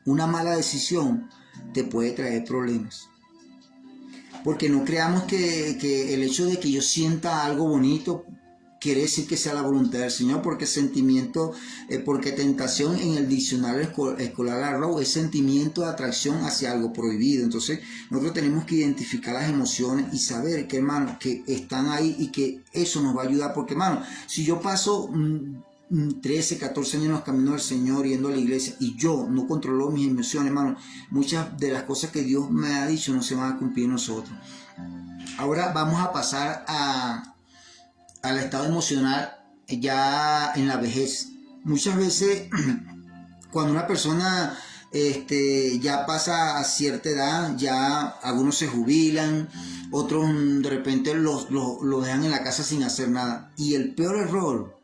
Speaker 1: una mala decisión, te puede traer problemas. Porque no creamos que el hecho de que yo sienta algo bonito quiere decir que sea la voluntad del Señor, porque sentimiento, porque tentación en el diccionario escolar Arrow es sentimiento de atracción hacia algo prohibido. Entonces nosotros tenemos que identificar las emociones y saber que, hermano, que están ahí y que eso nos va a ayudar. Porque, hermano, si yo paso 13, 14 años en los caminos del Señor, yendo a la iglesia, y yo no controlo mis emociones, hermano, muchas de las cosas que Dios me ha dicho no se van a cumplir en nosotros. Ahora vamos a pasar al estado emocional ya en la vejez. Muchas veces cuando una persona ya pasa a cierta edad, ya algunos se jubilan, otros de repente los dejan en la casa sin hacer nada. Y el peor error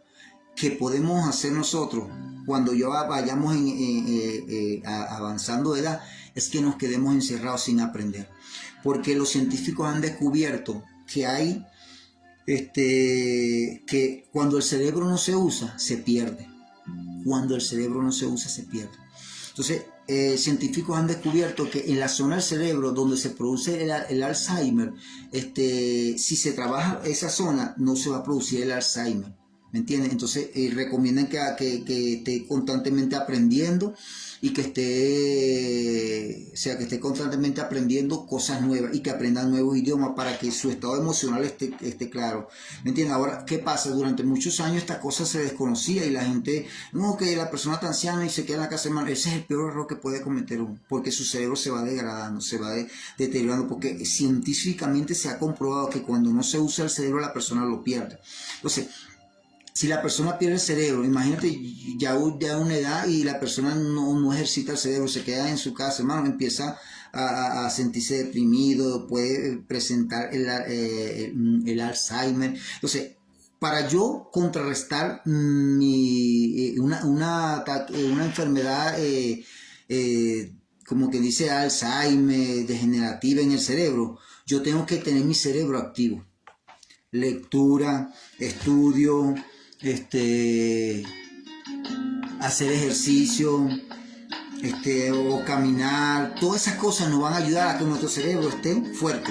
Speaker 1: que podemos hacer nosotros cuando ya vayamos avanzando de edad es que nos quedemos encerrados sin aprender. Porque los científicos han descubierto que hay que cuando el cerebro no se usa, se pierde. Cuando el cerebro no se usa, se pierde. Entonces, científicos han descubierto que en la zona del cerebro donde se produce el Alzheimer, si se trabaja esa zona, no se va a producir el Alzheimer. ¿Me entiendes? Entonces recomiendan que esté constantemente aprendiendo y que esté constantemente aprendiendo cosas nuevas y que aprendan nuevos idiomas para que su estado emocional esté claro. ¿Me entiendes? Ahora, ¿qué pasa? Durante muchos años esta cosa se desconocía y la gente, no, que la persona está anciana y se queda en la casa, hermano, ese es el peor error que puede cometer uno, porque su cerebro se va degradando, se va deteriorando, porque científicamente se ha comprobado que cuando no se usa el cerebro la persona lo pierde. Entonces, si la persona pierde el cerebro, imagínate ya una edad y la persona no ejercita el cerebro, se queda en su casa, hermano, empieza a sentirse deprimido, puede presentar el Alzheimer. Entonces, para yo contrarrestar una enfermedad como que dice Alzheimer, degenerativa en el cerebro, yo tengo que tener mi cerebro activo. Lectura, estudio, hacer ejercicio, o caminar, todas esas cosas nos van a ayudar a que nuestro cerebro esté fuerte.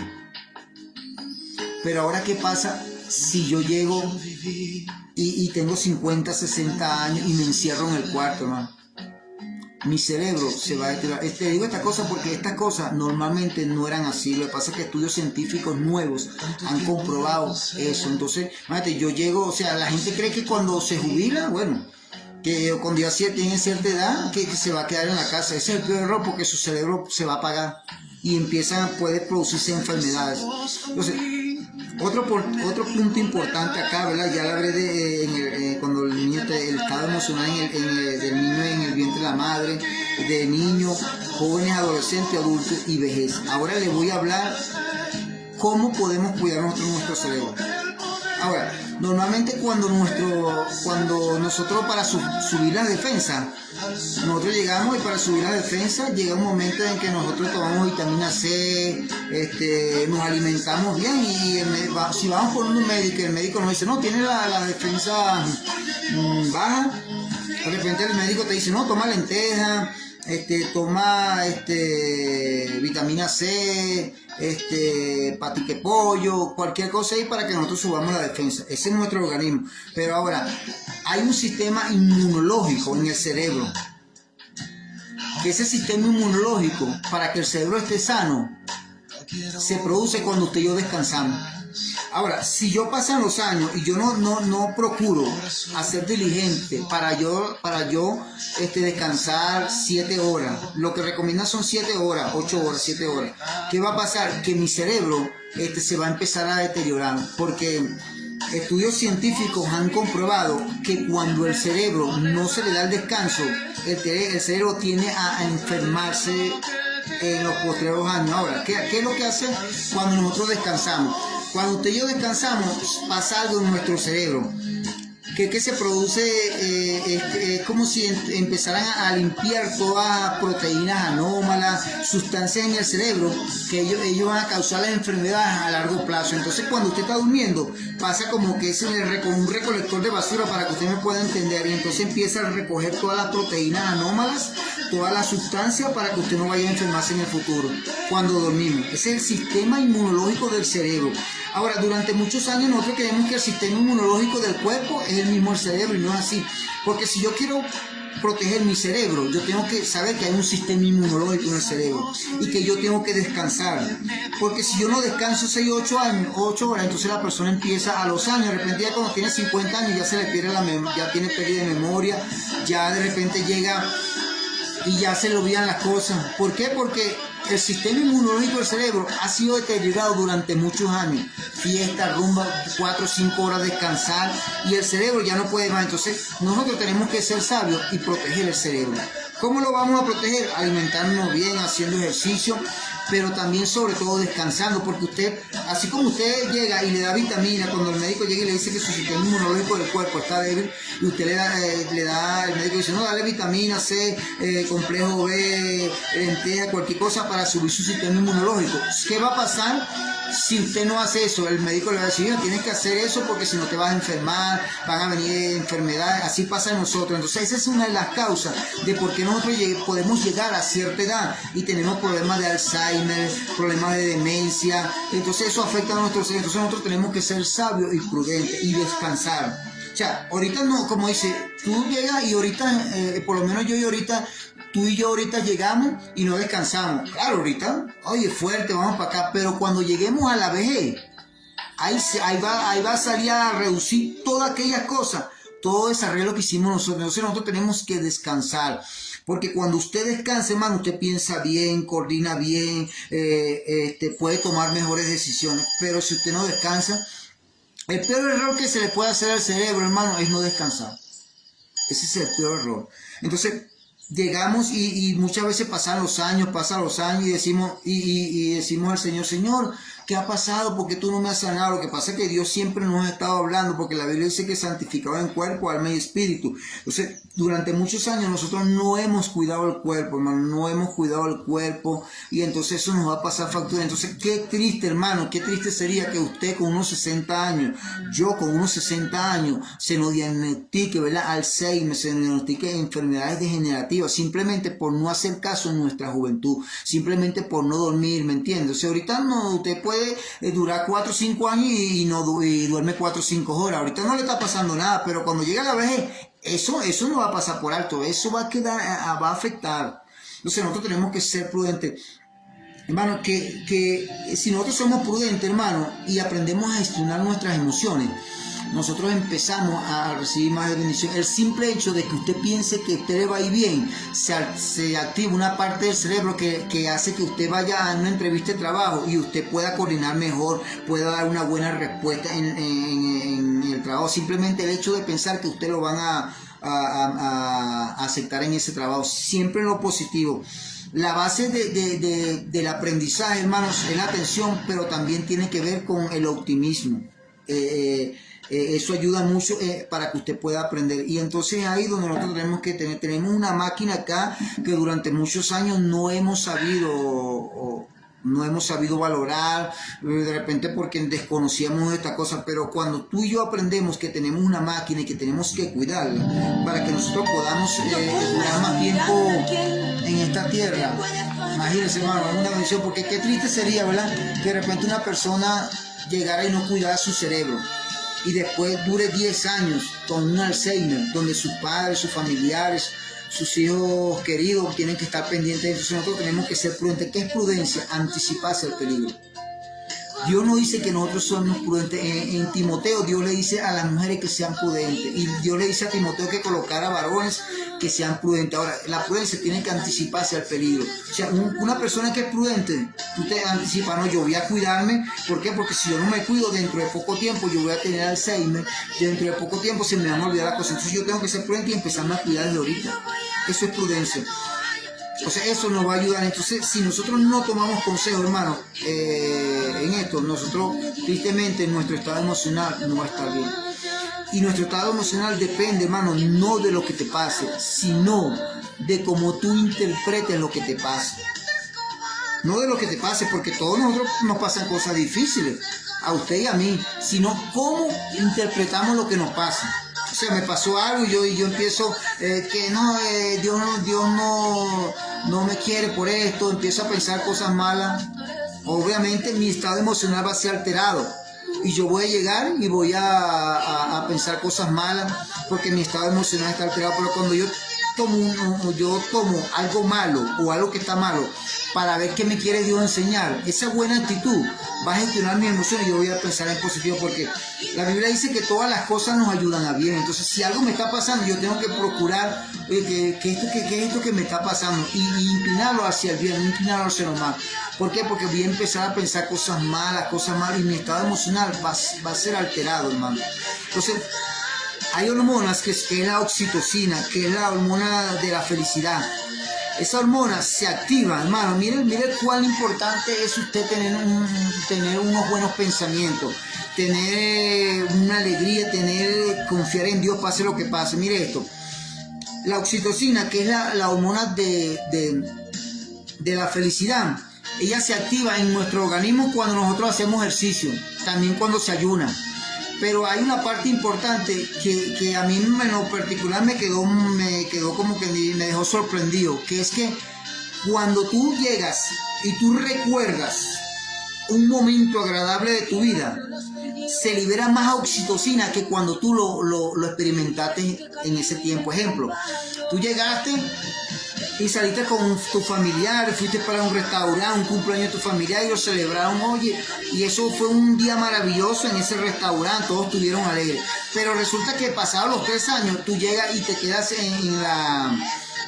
Speaker 1: Pero ahora, ¿qué pasa si yo llego y tengo 50, 60 años y me encierro en el cuarto, hermano? Mi cerebro se va a deteriorar. Te digo esta cosa porque estas cosas normalmente no eran así. Lo que pasa es que estudios científicos nuevos han comprobado eso. Entonces, imagínate, yo llego, o sea, la gente cree que cuando se jubila, bueno, que cuando ya tiene cierta edad, que se va a quedar en la casa. Ese es el peor error porque su cerebro se va a apagar y puede producirse enfermedades. Entonces, otro punto importante acá, ¿verdad? Ya lo hablé cuando el niño el estado emocional del niño en el vientre de la madre, de niños, jóvenes, adolescentes, adultos y vejez. Ahora les voy a hablar cómo podemos cuidar nuestro cerebro. Ahora, normalmente cuando nosotros para subir la defensa, nosotros llegamos y para subir la defensa llega un momento en que nosotros tomamos vitamina C, nos alimentamos bien y si vamos por un médico y el médico nos dice, no, tiene la defensa baja, de repente el médico te dice, no, toma lenteja, toma vitamina C, patique pollo, cualquier cosa ahí para que nosotros subamos la defensa. Ese es nuestro organismo. Pero ahora, hay un sistema inmunológico en el cerebro. Que ese sistema inmunológico, para que el cerebro esté sano, se produce cuando usted y yo descansamos. Ahora, si yo pasan los años y yo no procuro hacer diligente para yo descansar 7 horas, lo que recomiendan son 7 horas, 8 horas, 7 horas, ¿qué va a pasar? Que mi cerebro se va a empezar a deteriorar, porque estudios científicos han comprobado que cuando el cerebro no se le da el descanso, el cerebro tiende a enfermarse en los posteriores años. Ahora, ¿qué es lo que hace cuando nosotros descansamos? Cuando usted y yo descansamos, pasa algo en nuestro cerebro. Que se produce, es como si empezaran a limpiar todas proteínas anómalas, sustancias en el cerebro, que ellos van a causar las enfermedades a largo plazo. Entonces, cuando usted está durmiendo, pasa como que es un recolector de basura, para que usted me pueda entender, y entonces empieza a recoger todas las proteínas anómalas, todas las sustancias, para que usted no vaya a enfermarse en el futuro, cuando dormimos. Ese es el sistema inmunológico del cerebro. Ahora, durante muchos años nosotros creemos que el sistema inmunológico del cuerpo es el mismo el cerebro, y no es así. Porque si yo quiero proteger mi cerebro, yo tengo que saber que hay un sistema inmunológico en el cerebro y que yo tengo que descansar. Porque si yo no descanso 8 horas, entonces la persona empieza a los años, de repente ya cuando tiene 50 años ya se le pierde ya tiene pérdida de memoria, ya de repente llega y ya se le olvidan las cosas. ¿Por qué? Porque el sistema inmunológico del cerebro ha sido deteriorado durante muchos años. Fiesta, rumba, 4 o 5 horas descansar, y el cerebro ya no puede más. Entonces nosotros tenemos que ser sabios y proteger el cerebro. ¿Cómo lo vamos a proteger? Alimentándonos bien, haciendo ejercicio, pero también sobre todo descansando, porque usted, así como usted llega y le da vitamina, cuando el médico llega y le dice que su sistema inmunológico del cuerpo está débil, y usted el médico dice, no, dale vitamina C, complejo B, lenteja, cualquier cosa para subir su sistema inmunológico. ¿Qué va a pasar si usted no hace eso? El médico le va a decir, no, tienes que hacer eso porque si no te vas a enfermar, van a venir enfermedades. Así pasa en nosotros. Entonces esa es una de las causas de por qué nosotros podemos llegar a cierta edad y tenemos problemas de Alzheimer, problemas de demencia. Entonces eso afecta a nuestro cerebro. Entonces nosotros tenemos que ser sabios y prudentes y descansar. O sea, ahorita no, como dice, tú llegas y ahorita, por lo menos tú y yo ahorita llegamos y no descansamos. Claro, ahorita, oye, fuerte, vamos para acá, pero cuando lleguemos a la vejez, ahí va a salir a reducir todas aquellas cosas, todo ese arreglo que hicimos nosotros. Entonces nosotros tenemos que descansar. Porque cuando usted descansa, hermano, usted piensa bien, coordina bien, puede tomar mejores decisiones. Pero si usted no descansa, el peor error que se le puede hacer al cerebro, hermano, es no descansar. Ese es el peor error. Entonces, llegamos y muchas veces pasan los años y decimos, decimos al Señor, Señor, ¿qué ha pasado? ¿Por qué tú no me has sanado? Lo que pasa es que Dios siempre nos ha estado hablando, porque la Biblia dice que santificado en cuerpo, alma y espíritu. Entonces, durante muchos años nosotros no hemos cuidado el cuerpo, hermano, no hemos cuidado el cuerpo, y entonces eso nos va a pasar factura. Entonces, qué triste, hermano, qué triste sería que usted con unos 60 años, yo con unos 60 años, se nos diagnostique, ¿verdad?, Alzheimer, se nos diagnostique enfermedades degenerativas, simplemente por no hacer caso en nuestra juventud, simplemente por no dormir, ¿me entiendes? O sea, ahorita no, usted puede durar 4 o 5 años y duerme 4 o 5 horas. Ahorita no le está pasando nada, pero cuando llega la vejez, eso no va a pasar por alto, eso va a afectar. Entonces nosotros tenemos que ser prudentes. Hermano, que si nosotros somos prudentes, hermano, y aprendemos a gestionar nuestras emociones, nosotros empezamos a recibir más bendición. El simple hecho de que usted piense que a usted le va a ir bien, se activa una parte del cerebro que hace que usted vaya a una entrevista de trabajo y usted pueda coordinar mejor, pueda dar una buena respuesta en el trabajo. Simplemente el hecho de pensar que usted lo van a aceptar en ese trabajo, siempre en lo positivo. La base del aprendizaje, hermanos, es la atención, pero también tiene que ver con el optimismo. Eso ayuda mucho para que usted pueda aprender. Y entonces ahí donde nosotros tenemos una máquina acá que durante muchos años no hemos sabido valorar, de repente porque desconocíamos esta cosa, pero cuando tú y yo aprendemos que tenemos una máquina y que tenemos que cuidarla para que nosotros podamos durar más tiempo en esta tierra. Imagínense, hermano, es una bendición, porque qué triste sería, ¿verdad?, que de repente una persona llegara y no cuidara su cerebro y después dure 10 años con un Alzheimer, donde sus padres, sus familiares, sus hijos queridos tienen que estar pendientes. Entonces nosotros tenemos que ser prudentes. ¿Qué es prudencia? Anticiparse al peligro. Dios no dice que nosotros somos prudentes. En Timoteo Dios le dice a las mujeres que sean prudentes, y Dios le dice a Timoteo que colocara varones que sean prudentes. Ahora, la prudencia tiene que anticiparse al peligro. O sea, una persona que es prudente, tú te anticipas, no, yo voy a cuidarme. ¿Por qué? Porque si yo no me cuido, dentro de poco tiempo yo voy a tener Alzheimer, dentro de poco tiempo se me van a olvidar las cosas. Entonces yo tengo que ser prudente y empezarme a cuidar desde ahorita. Eso es prudencia. O sea, eso nos va a ayudar. Entonces, si nosotros no tomamos consejo, hermano, en esto, nosotros, tristemente, nuestro estado emocional no va a estar bien. Y nuestro estado emocional depende, hermano, no de lo que te pase, sino de cómo tú interpretes lo que te pase. No de lo que te pase, porque todos nosotros nos pasan cosas difíciles, a usted y a mí, sino cómo interpretamos lo que nos pasa. O sea, me pasó algo y yo empiezo que no, Dios no me quiere por esto, empiezo a pensar cosas malas. Obviamente mi estado emocional va a ser alterado y yo voy a llegar y voy a pensar cosas malas porque mi estado emocional está alterado. Pero cuando yo tomo algo malo o algo que está malo para ver qué me quiere Dios enseñar, esa buena actitud va a gestionar mis emociones y yo voy a pensar en positivo, porque la Biblia dice que todas las cosas nos ayudan a bien. Entonces, si algo me está pasando, yo tengo que procurar que esto que me está pasando y inclinarlo hacia el bien, no inclinarlo hacia lo malo. ¿Por qué? Porque voy a empezar a pensar cosas malas y mi estado emocional va a ser alterado, hermano. Entonces, hay hormonas que es la oxitocina, que es la hormona de la felicidad. Esa hormona se activa, hermano. Miren cuán importante es usted tener unos buenos pensamientos, tener una alegría, confiar en Dios, pase lo que pase. Mire esto. La oxitocina, que es la hormona de la felicidad, ella se activa en nuestro organismo cuando nosotros hacemos ejercicio, también cuando se ayuna. Pero hay una parte importante que a mí en lo particular me quedó como que me dejó sorprendido, que es que cuando tú llegas y tú recuerdas un momento agradable de tu vida, se libera más oxitocina que cuando tú lo experimentaste en ese tiempo. Ejemplo, tú llegaste y saliste con tu familiar, fuiste para un restaurante, un cumpleaños de tu familiar y lo celebraron, oye, y eso fue un día maravilloso en ese restaurante, todos estuvieron alegres. Pero resulta que pasados los 3 años, tú llegas y te quedas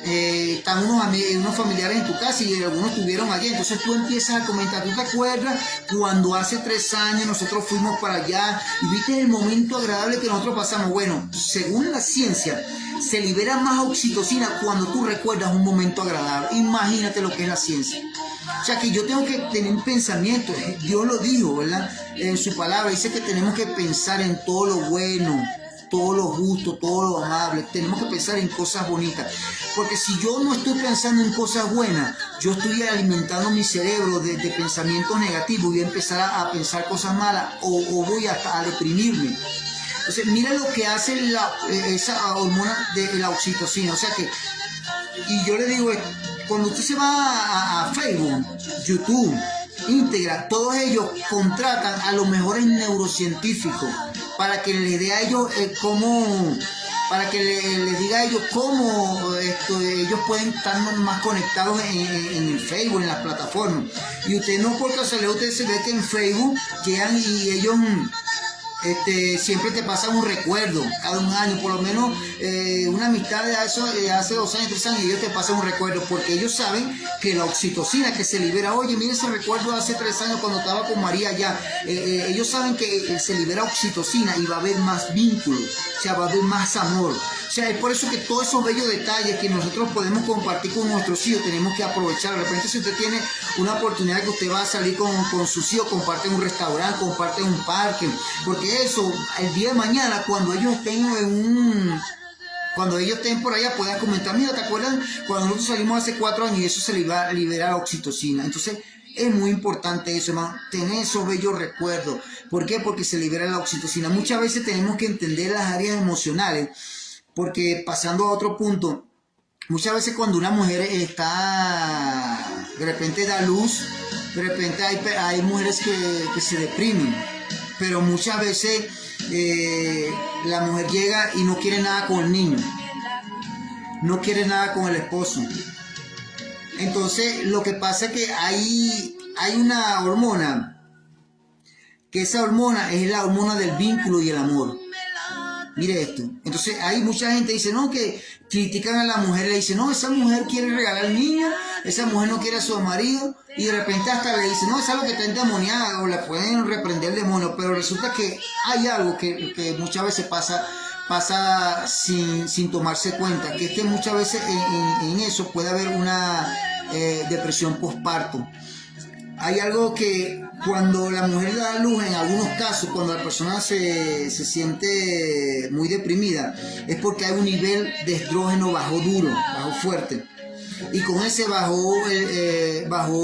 Speaker 1: están unos familiares en tu casa y algunos estuvieron allí. Entonces tú empiezas a comentar, ¿tú te acuerdas cuando hace 3 años nosotros fuimos para allá y viste el momento agradable que nosotros pasamos? Bueno, según la ciencia, se libera más oxitocina cuando tú recuerdas un momento agradable. Imagínate lo que es la ciencia. O sea que yo tengo que tener un pensamiento. Dios lo dijo, ¿verdad? En su palabra dice que tenemos que pensar en todo lo bueno, todo lo justo, todo lo amable. Tenemos que pensar en cosas bonitas, porque si yo no estoy pensando en cosas buenas, yo estoy alimentando mi cerebro de pensamientos negativos. Voy a empezar a pensar cosas malas o voy a deprimirme. Entonces mira lo que hace esa hormona de la oxitocina. O sea que, y yo le digo, cuando usted se va a Facebook, YouTube, Integra, todos ellos contratan a los mejores neurocientíficos para que les dé a ellos para que les diga a ellos cómo ellos pueden estar más conectados en el Facebook, en las plataformas. Y usted no por casualidad, usted se ve que en Facebook llegan y ellos siempre te pasan un recuerdo, cada un año, por lo menos una amistad de hace 2 años, 3 años, y ellos te pasan un recuerdo, porque ellos saben que la oxitocina que se libera, oye, mira ese recuerdo de hace 3 años cuando estaba con María allá, ellos saben que se libera oxitocina y va a haber más vínculo, o sea, va a haber más amor. O sea, es por eso que todos esos bellos detalles que nosotros podemos compartir con nuestros hijos, tenemos que aprovechar. De repente, si usted tiene una oportunidad que usted va a salir con sus hijos, comparten un restaurante, comparten un parque, porque eso, el día de mañana, cuando ellos estén por allá, puedan comentar, mira, ¿te acuerdas cuando nosotros salimos hace 4 años y eso se libera oxitocina? Entonces, es muy importante eso, hermano, tener esos bellos recuerdos. ¿Por qué? Porque se libera la oxitocina. Muchas veces tenemos que entender las áreas emocionales, porque pasando a otro punto, muchas veces cuando una mujer está, de repente da luz, de repente hay mujeres que se deprimen, pero muchas veces la mujer llega y no quiere nada con el niño, no quiere nada con el esposo. Entonces lo que pasa es que hay una hormona, que esa hormona es la hormona del vínculo y el amor. Mire esto. Entonces hay mucha gente que dice, no, que critican a la mujer, le dicen, no, esa mujer quiere regalar al niño, esa mujer no quiere a su marido, y de repente hasta le dicen, no, es algo que está endemoniada, o le pueden reprender el demonio, pero resulta que hay algo que muchas veces pasa sin tomarse cuenta, que es que muchas veces en eso puede haber una depresión postparto. Hay algo que cuando la mujer da a luz, en algunos casos, cuando la persona se siente muy deprimida, es porque hay un nivel de estrógeno bajo duro, bajo fuerte. Y con ese bajó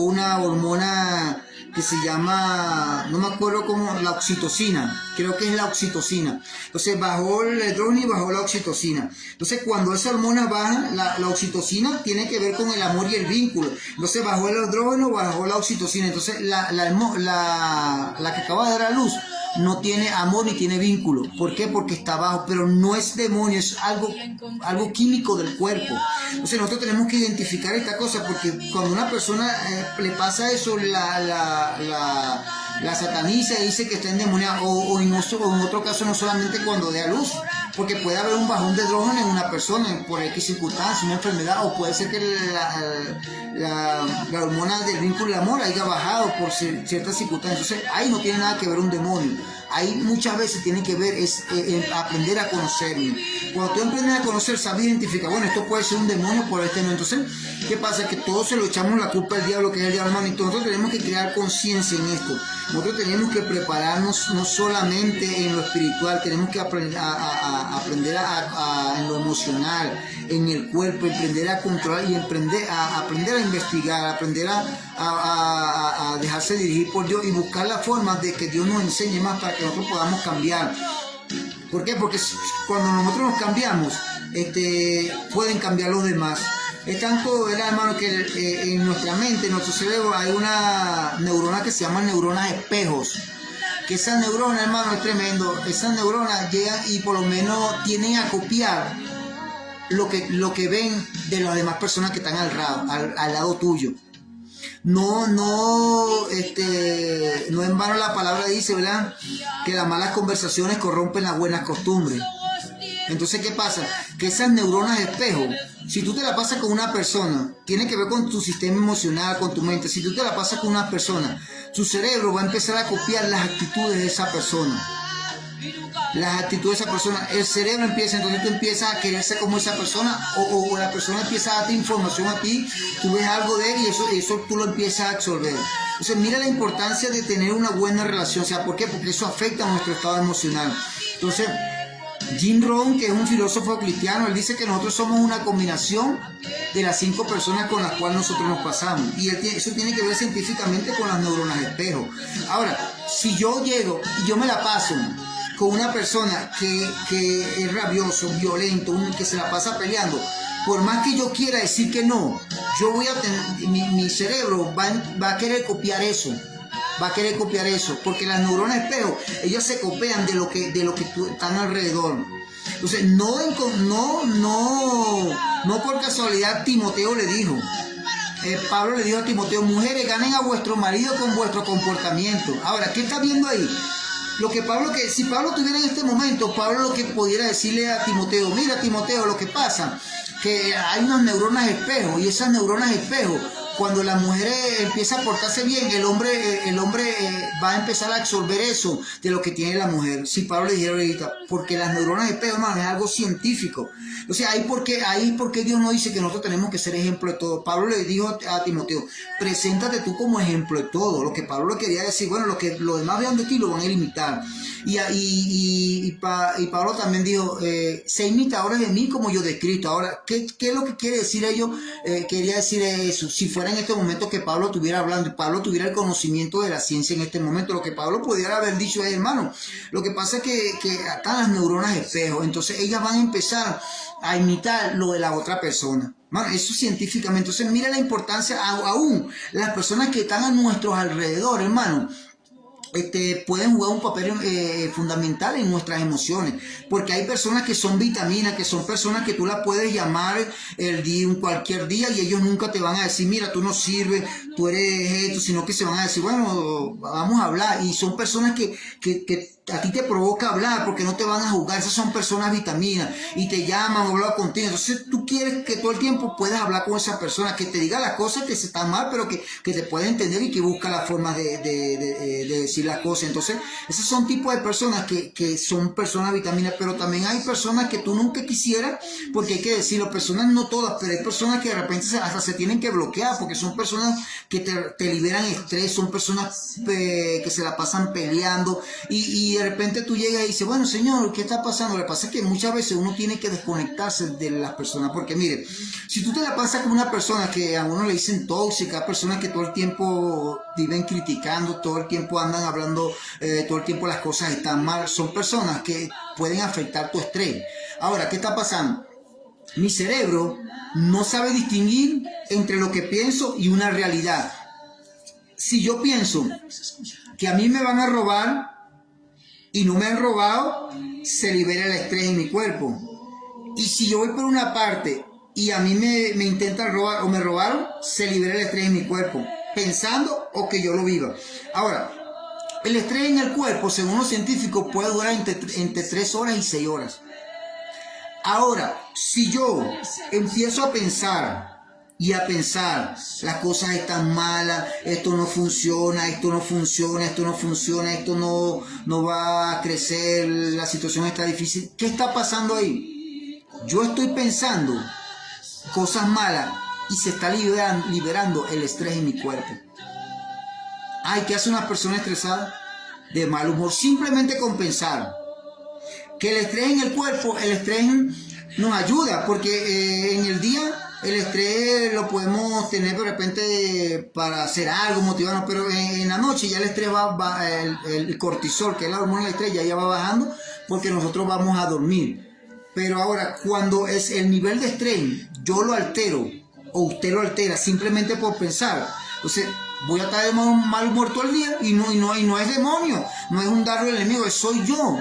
Speaker 1: una hormona que se llama, no me acuerdo cómo, la oxitocina, creo que es la oxitocina. Entonces bajó el estrógeno y bajó la oxitocina. Entonces cuando esa hormona baja, la oxitocina tiene que ver con el amor y el vínculo. Entonces bajó el estrógeno, bajó la oxitocina. Entonces la que acaba de dar a luz no tiene amor ni tiene vínculo. ¿Por qué? Porque está bajo, pero no es demonio, es algo químico del cuerpo. Entonces nosotros tenemos que identificar esta cosa, porque cuando una persona le pasa eso, la sataniza y dice que está endemoniada, o en otro caso no solamente cuando dé a luz, porque puede haber un bajón de estrógeno en una persona por X circunstancia, una enfermedad, o puede ser que la hormona del vínculo y el amor haya bajado por ciertas circunstancias. Entonces ahí no tiene nada que ver un demonio. Ahí muchas veces tiene que ver aprender a conocerme. Cuando tú aprendes a conocer, sabes identificar, bueno, esto puede ser un demonio por este no. Entonces, ¿qué pasa? Que todos se lo echamos la culpa al diablo, que es el diablo, hermano. Y nosotros tenemos que crear conciencia en esto. Nosotros tenemos que prepararnos no solamente en lo espiritual, tenemos que aprender en lo emocional, en el cuerpo, aprender a controlar y aprender a investigar, aprender a dejarse dirigir por Dios y buscar la forma de que Dios nos enseñe más para que nosotros podamos cambiar. ¿Por qué? Porque cuando nosotros nos cambiamos, pueden cambiar los demás. Es tanto, hermano, que en nuestra mente, en nuestro cerebro, hay una neurona que se llama neuronas espejos. Que esas neuronas, hermano, es tremendo. Esas neuronas llegan y por lo menos tienden a copiar lo que ven de las demás personas que están al lado tuyo. No en vano la palabra dice, ¿verdad?, que las malas conversaciones corrompen las buenas costumbres. Entonces, ¿qué pasa? Que esas neuronas espejo, si tú te la pasas con una persona, tiene que ver con tu sistema emocional, con tu mente. Si tú te la pasas con una persona, tu cerebro va a empezar a copiar las actitudes de esa persona. Las actitudes de esa persona, el cerebro empieza, entonces tú empiezas a querer ser como esa persona, o la persona empieza a darte información a ti, tú ves algo de él y eso tú lo empiezas a absorber. Entonces mira la importancia de tener una buena relación. O sea, ¿por qué? Porque eso afecta a nuestro estado emocional. Entonces Jim Rohn, que es un filósofo cristiano, él dice que nosotros somos una combinación de las 5 personas con las cuales nosotros nos pasamos, y eso tiene que ver científicamente con las neuronas espejo. Ahora, si yo llego y yo me la paso con una persona que es rabioso, violento, que se la pasa peleando, por más que yo quiera decir que no, yo voy a tener, mi cerebro va a querer copiar eso. Va a querer copiar eso, porque las neuronas espejo, ellas se copian de lo que están alrededor. Entonces, no por casualidad Timoteo le dijo, Pablo le dijo a Timoteo, mujeres, ganen a vuestro marido con vuestro comportamiento. Ahora, ¿qué está viendo ahí? lo que si Pablo tuviera en este momento, Pablo lo que pudiera decirle a Timoteo, mira Timoteo, lo que pasa, que hay unas neuronas espejo, y esas neuronas espejo, cuando la mujer empieza a portarse bien, el hombre va a empezar a absorber eso de lo que tiene la mujer. Si Pablo le dijera ahorita, porque las neuronas espejo, hermano, es algo científico. O sea, ahí porque Dios no dice que nosotros tenemos que ser ejemplo de todo. Pablo le dijo a Timoteo, preséntate tú como ejemplo de todo. Lo que Pablo le quería decir, bueno, lo que los demás vean de ti lo van a imitar. Y Pablo también dijo, sé imitadores de mí como yo de Cristo. Ahora, ¿qué es lo que quiere decir ellos? Quería decir eso, si fuera en este momento que Pablo estuviera hablando, Pablo tuviera el conocimiento de la ciencia en este momento, lo que Pablo pudiera haber dicho es, hermano, lo que pasa es que acá las neuronas espejo, entonces ellas van a empezar a imitar lo de la otra persona. Bueno, eso científicamente. Entonces mira la importancia, aún las personas que están a nuestros alrededor, hermano, pueden jugar un papel fundamental en nuestras emociones, porque hay personas que son vitaminas, que son personas que tú las puedes llamar cualquier día y ellos nunca te van a decir, mira, tú no sirves, tú eres esto, sino que se van a decir, bueno, vamos a hablar, y son personas que a ti te provoca hablar porque no te van a juzgar. Esas son personas vitaminas y te llaman o hablan contigo. Entonces tú quieres que todo el tiempo puedas hablar con esa persona, que te diga las cosas que se están mal, pero que te pueda entender y que busca la forma de decir las cosas. Entonces esos son tipos de personas que son personas vitaminas, pero también hay personas que tú nunca quisieras, porque hay que decirlo, personas no todas, pero hay personas que de repente hasta se tienen que bloquear porque son personas que te liberan estrés, son personas que se la pasan peleando y de repente tú llegas y dices, bueno, señor, ¿qué está pasando? Lo que pasa es que muchas veces uno tiene que desconectarse de las personas, porque mire, si tú te la pasas con una persona que a uno le dicen tóxica, personas que todo el tiempo viven criticando, todo el tiempo andan hablando, todo el tiempo las cosas están mal, son personas que pueden afectar tu estrés. Ahora, ¿qué está pasando? Mi cerebro no sabe distinguir entre lo que pienso y una realidad. Si yo pienso que a mí me van a robar y no me han robado, se libera el estrés en mi cuerpo. Y si yo voy por una parte y a mí me intentan robar o me robaron, se libera el estrés en mi cuerpo, pensando o que yo lo viva. Ahora, el estrés en el cuerpo, según los científicos, puede durar entre 3 horas y 6 horas. Ahora, si yo empiezo a pensar las cosas están malas, esto no funciona, esto no va a crecer, la situación está difícil, ¿qué está pasando ahí? Yo estoy pensando cosas malas y se está liberando el estrés en mi cuerpo. Ay, ¿qué hace una persona estresada? De mal humor, simplemente con pensar. Que el estrés en el cuerpo, el estrés nos ayuda, porque en el día el estrés lo podemos tener de repente para hacer algo, motivarnos, pero en la noche ya el estrés el cortisol, que es la hormona del estrés, ya va bajando porque nosotros vamos a dormir. Pero ahora, cuando es el nivel de estrés, yo lo altero o usted lo altera simplemente por pensar, entonces voy a estar de mal humor todo el día y no es demonio, no es un dardo del enemigo, soy yo.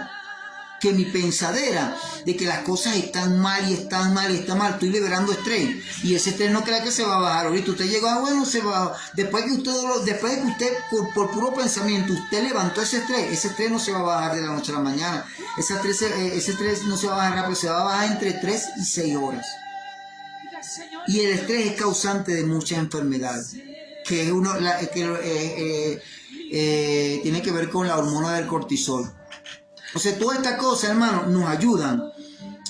Speaker 1: Que mi pensadera de que las cosas están mal, estoy liberando estrés, y ese estrés no crea que se va a bajar. Ahorita usted llegó, bueno, se va, después de que usted por puro pensamiento usted levantó ese estrés no se va a bajar de la noche a la mañana, ese estrés no se va a bajar rápido, se va a bajar entre 3 y 6 horas, y el estrés es causante de muchas enfermedades, que tiene que ver con la hormona del cortisol. O sea, todas estas cosas, hermano, nos ayudan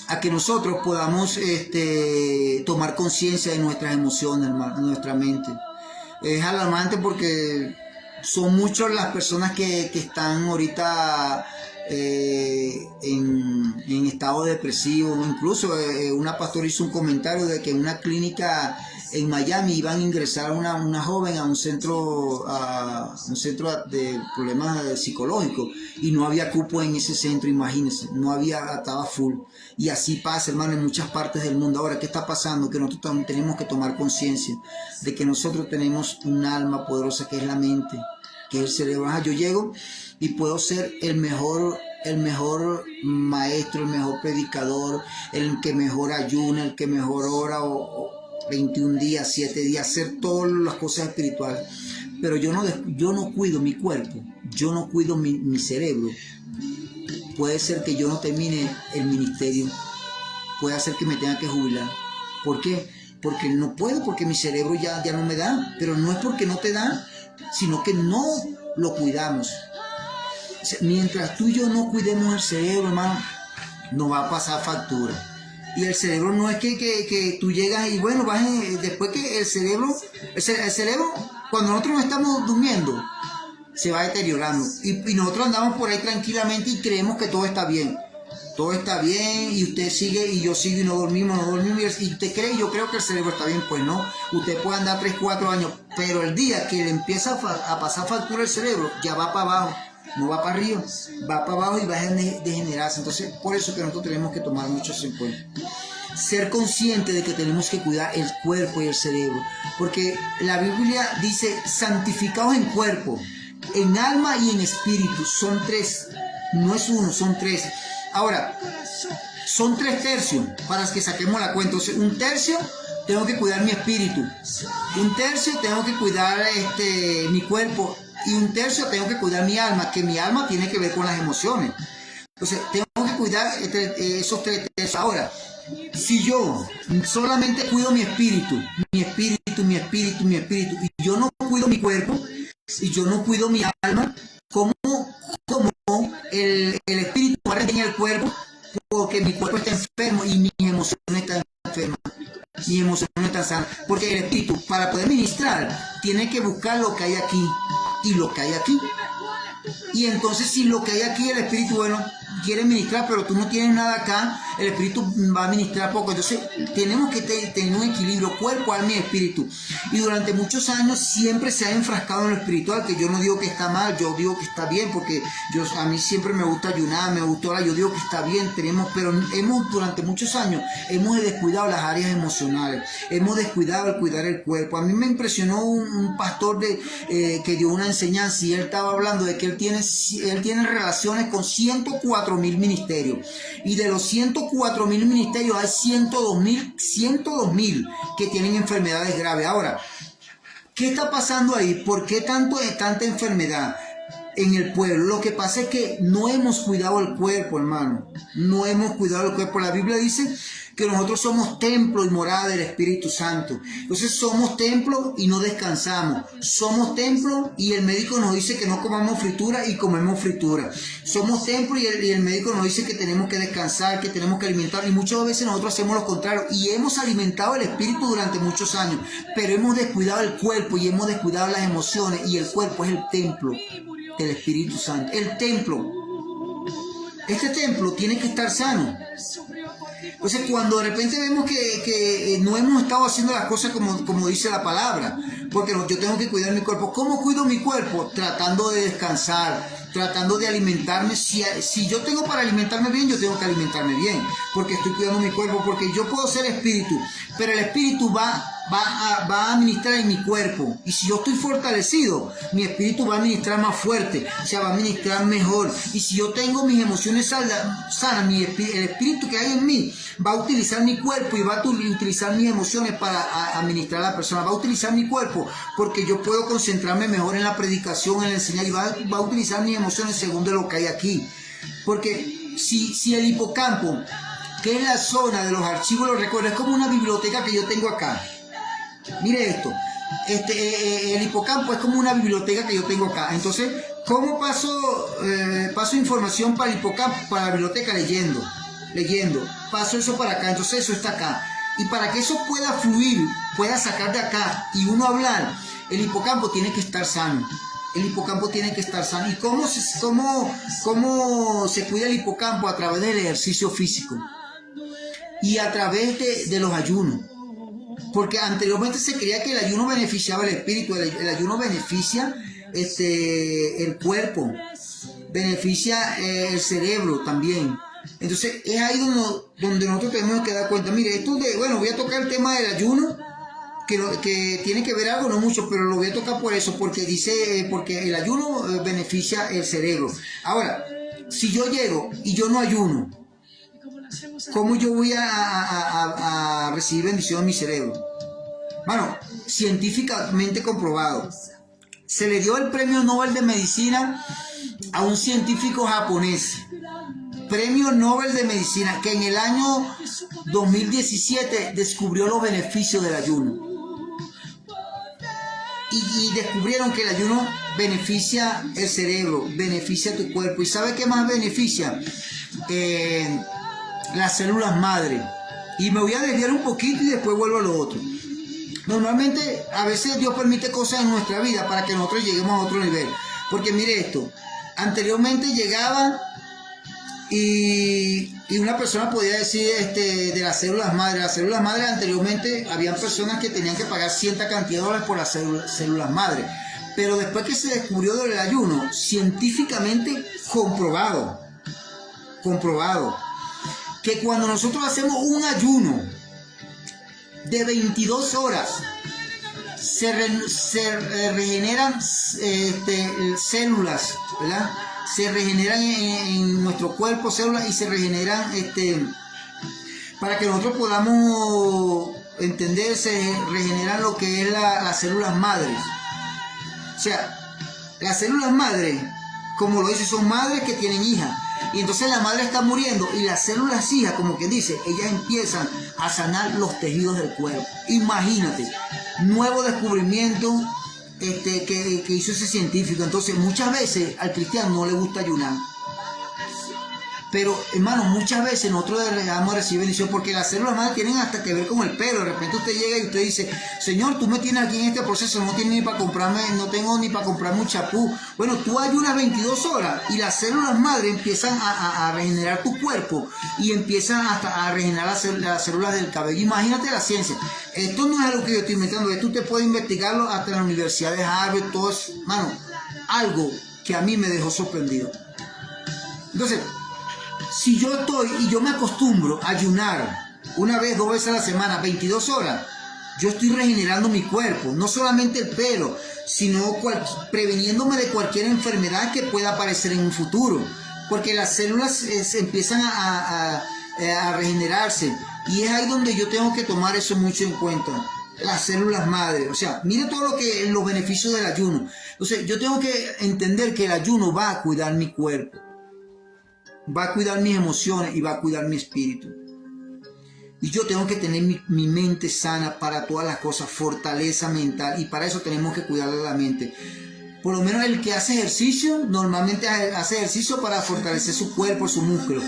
Speaker 1: a que nosotros podamos tomar conciencia de nuestras emociones, hermano, de nuestra mente. Es alarmante porque son muchas las personas que están ahorita en estado depresivo. Incluso una pastora hizo un comentario de que en una clínica en Miami iban a ingresar a una joven a un centro de problemas psicológicos y no había cupo en ese centro, imagínense, estaba full. Y así pasa, hermano, en muchas partes del mundo. Ahora, ¿qué está pasando? Que nosotros tenemos que tomar conciencia de que nosotros tenemos un alma poderosa que es la mente, que es el cerebro. Yo llego y puedo ser el mejor maestro, el mejor predicador, el que mejor ayuna, el que mejor ora, o 21 días, 7 días, hacer todas las cosas espirituales. pero yo no cuido mi cuerpo, yo no cuido mi cerebro, puede ser que yo no termine el ministerio, puede ser que me tenga que jubilar. ¿Por qué? Porque no puedo, porque mi cerebro ya no me da, pero no es porque no te da, sino que no lo cuidamos. O sea, mientras tú y yo no cuidemos el cerebro, hermano, no va a pasar factura. Y el cerebro no es que tú llegas y bueno, después que el cerebro, cuando nosotros no estamos durmiendo, se va deteriorando. Y nosotros andamos por ahí tranquilamente y creemos que todo está bien. Todo está bien y usted sigue y yo sigo y no dormimos y usted cree y yo creo que el cerebro está bien. Pues no, usted puede andar 3, 4 años, pero el día que le empieza a pasar factura el cerebro, ya va para abajo, no va para arriba, va para abajo y va a degenerarse. Entonces, por eso que nosotros tenemos que tomar mucho en cuenta. Ser consciente de que tenemos que cuidar el cuerpo y el cerebro, porque la Biblia dice, santificados en cuerpo, en alma y en espíritu. Son 3, no es 1, son 3. Ahora, son 3 tercios para que saquemos la cuenta. Entonces, 1 tercio tengo que cuidar mi espíritu, 1 tercio tengo que cuidar mi cuerpo y 1 tercio tengo que cuidar mi alma, que mi alma tiene que ver con las emociones. Entonces, tengo que cuidar esos 3 tercios. Ahora, si yo solamente cuido mi espíritu, y yo no cuido mi cuerpo, y yo no cuido mi alma, ¿cómo el espíritu va a retener el cuerpo? Porque mi cuerpo está enfermo y mis emociones están enfermas, mis emociones no están sanas. Porque el espíritu, para poder ministrar, tiene que buscar lo que hay aquí y lo que hay aquí. Y entonces, si lo que hay aquí, el espíritu, bueno, quiere ministrar, pero tú no tienes nada acá, el espíritu va a ministrar poco. Entonces, tenemos que tener un equilibrio, cuerpo, alma y espíritu. Y durante muchos años siempre se ha enfrascado en lo espiritual, que yo no digo que está mal, yo digo que está bien, porque a mí siempre me gusta ayunar, me gusta orar, yo digo que está bien, pero durante muchos años hemos descuidado las áreas emocionales, hemos descuidado el cuidar el cuerpo. A mí me impresionó un pastor que dio una enseñanza y él estaba hablando de que él tiene relaciones con 104,000 ministerios, y de los 104,000 ministerios hay 102,000 que tienen enfermedades graves. Ahora, ¿qué está pasando ahí? ¿Por qué tanta enfermedad en el pueblo? Lo que pasa es que no hemos cuidado el cuerpo, hermano. No hemos cuidado el cuerpo. La Biblia dice que nosotros somos templo y morada del Espíritu Santo. Entonces somos templo y no descansamos. Somos templo y el médico nos dice que no comamos fritura y comemos fritura. Somos templo y el médico nos dice que tenemos que descansar, que tenemos que alimentar. Y muchas veces nosotros hacemos lo contrario. Y hemos alimentado el espíritu durante muchos años, pero hemos descuidado el cuerpo y hemos descuidado las emociones. Y el cuerpo es el templo del Espíritu Santo. El templo. Este templo tiene que estar sano. Entonces, cuando de repente vemos que no hemos estado haciendo las cosas como dice la palabra, porque yo tengo que cuidar mi cuerpo. ¿Cómo cuido mi cuerpo? Tratando de descansar, tratando de alimentarme. Si yo tengo para alimentarme bien, yo tengo que alimentarme bien, porque estoy cuidando mi cuerpo, porque yo puedo ser espíritu, pero el espíritu va a administrar en mi cuerpo. Y si yo estoy fortalecido, mi espíritu va a administrar más fuerte, o sea, va a administrar mejor. Y si yo tengo mis emociones sanas, el espíritu que hay en mí va a utilizar mi cuerpo y va a utilizar mis emociones para administrar a la persona. Va a utilizar mi cuerpo porque yo puedo concentrarme mejor en la predicación, en la enseñanza, y va a utilizar mis emociones según de lo que hay aquí. Porque si el hipocampo, que es la zona de los archivos, los recuerdos, es como una biblioteca que yo tengo acá. Mire esto, el hipocampo es como una biblioteca que yo tengo acá. Entonces, ¿cómo paso información para el hipocampo, para la biblioteca? Leyendo, paso eso para acá, entonces eso está acá. Y para que eso pueda fluir, pueda sacar de acá y uno hablar, el hipocampo tiene que estar sano. El hipocampo tiene que estar sano. ¿Y cómo se cuida el hipocampo? A través del ejercicio físico y a través de los ayunos. Porque anteriormente se creía que el ayuno beneficiaba el espíritu. El ayuno beneficia el cuerpo, beneficia el cerebro también. Entonces es ahí donde nosotros tenemos que dar cuenta. Mire, voy a tocar el tema del ayuno, que tiene que ver algo, no mucho, pero lo voy a tocar por eso, porque porque el ayuno beneficia el cerebro. Ahora, si yo llego y yo no ayuno, ¿cómo yo voy a recibir bendición en mi cerebro? Bueno, científicamente comprobado, se le dio el premio Nobel de Medicina a un científico japonés. Premio Nobel de Medicina, que en el año 2017 descubrió los beneficios del ayuno. Y descubrieron que el ayuno beneficia el cerebro, beneficia tu cuerpo. ¿Y sabe qué más beneficia? Las células madre. Y me voy a desviar un poquito y después vuelvo a lo otro. Normalmente, a veces Dios permite cosas en nuestra vida para que nosotros lleguemos a otro nivel. Porque mire esto, anteriormente llegaba y una persona podía decir de las células madre. Las células madre anteriormente habían personas que tenían que pagar cierta cantidad de dólares por las células madre. Pero después que se descubrió del ayuno, científicamente comprobado, que cuando nosotros hacemos un ayuno de 22 horas, se regeneran células, ¿verdad? Se regeneran en nuestro cuerpo células y se regeneran para que nosotros podamos entender, se regeneran lo que es las células madres. O sea, las células madres, como lo dice, son madres que tienen hijas. Y entonces la madre está muriendo y las células hijas, como que dice, ellas empiezan a sanar los tejidos del cuerpo. Imagínate, nuevo descubrimiento que hizo ese científico. Entonces muchas veces al cristiano no le gusta ayunar. Pero hermanos, muchas veces nosotros le damos a recibir bendición porque las células madres tienen hasta que ver con el pelo. De repente usted llega y usted dice, Señor, tú me tienes aquí en este proceso, no tengo ni para comprarme un chapú. Bueno, tú ayunas 22 horas y las células madres empiezan a regenerar tu cuerpo y empiezan hasta a regenerar las células del cabello. Imagínate la ciencia. Esto no es algo que yo estoy inventando, esto usted puede investigarlo hasta en la Universidad de Harvard, todo eso, mano, algo que a mí me dejó sorprendido. Entonces, si yo estoy y yo me acostumbro a ayunar una vez, 2 veces a la semana, 22 horas, yo estoy regenerando mi cuerpo, no solamente el pelo, sino preveniéndome de cualquier enfermedad que pueda aparecer en un futuro, porque las células empiezan a regenerarse y es ahí donde yo tengo que tomar eso mucho en cuenta. Las células madre, o sea, mire todo los beneficios del ayuno. Entonces, yo tengo que entender que el ayuno va a cuidar mi cuerpo, va a cuidar mis emociones y va a cuidar mi espíritu. Y yo tengo que tener mi mente sana para todas las cosas, fortaleza mental, y para eso tenemos que cuidar la mente. Por lo menos el que hace ejercicio, normalmente hace ejercicio para fortalecer su cuerpo, su músculo.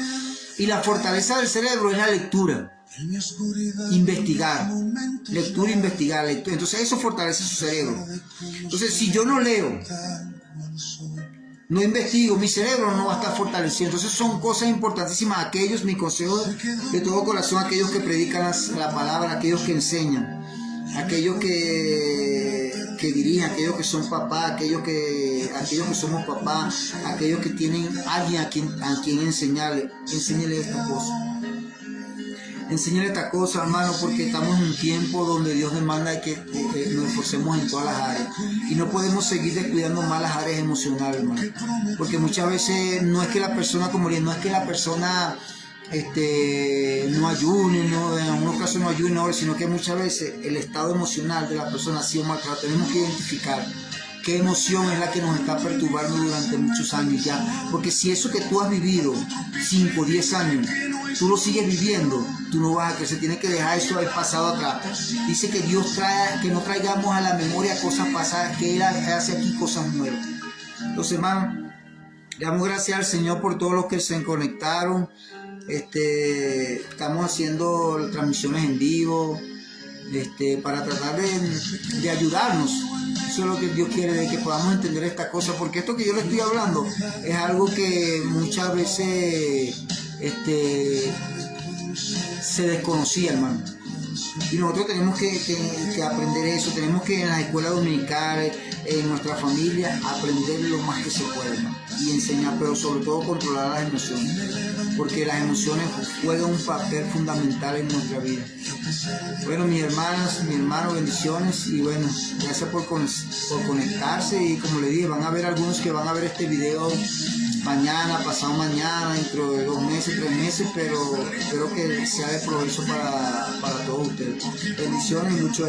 Speaker 1: Y la fortaleza del cerebro es la lectura. Investigar. Lectura, investigar. Entonces eso fortalece su cerebro. Entonces si yo no leo, no investigo, mi cerebro no va a estar fortalecido. Entonces son cosas importantísimas. Mi consejo de todo corazón, aquellos que predican la palabra, aquellos que enseñan, aquellos que dirigen, aquellos que son papás, aquellos que somos papás, aquellos que tienen alguien a quien enseñarle esta cosa. Enséñale esta cosa, hermano, porque estamos en un tiempo donde Dios demanda que nos esforcemos en todas las áreas. Y no podemos seguir descuidando más las áreas emocionales, hermano. Porque muchas veces no es que la persona, no es que la persona no ayune, en algunos casos no ayune, sino que muchas veces el estado emocional de la persona ha sido maltratado. Tenemos que identificar qué emoción es la que nos está perturbando durante muchos años ya. Porque si eso que tú has vivido 5 o 10 años, tú lo sigues viviendo, tú no vas a crecer. Tienes que dejar eso del pasado atrás. Dice que Dios que no traigamos a la memoria cosas pasadas, que Él hace aquí cosas nuevas. Entonces, hermano, le damos gracias al Señor por todos los que se conectaron. Estamos haciendo transmisiones en vivo para tratar de ayudarnos. Eso es lo que Dios quiere, de que podamos entender esta cosa, porque esto que yo le estoy hablando es algo que muchas veces se desconocía, hermano. Y nosotros tenemos que aprender eso. Tenemos que en las escuelas dominicales, en nuestra familia, aprender lo más que se puede, hermano, y enseñar, pero sobre todo controlar las emociones, porque las emociones juegan un papel fundamental en nuestra vida. Bueno, mis hermanas, mis hermanos, bendiciones, y bueno, gracias por conectarse. Y como le dije, van a haber algunos que van a ver este video mañana, pasado mañana, dentro de 2 meses, 3 meses, pero espero que sea de provecho para todos ustedes. Bendiciones y mucho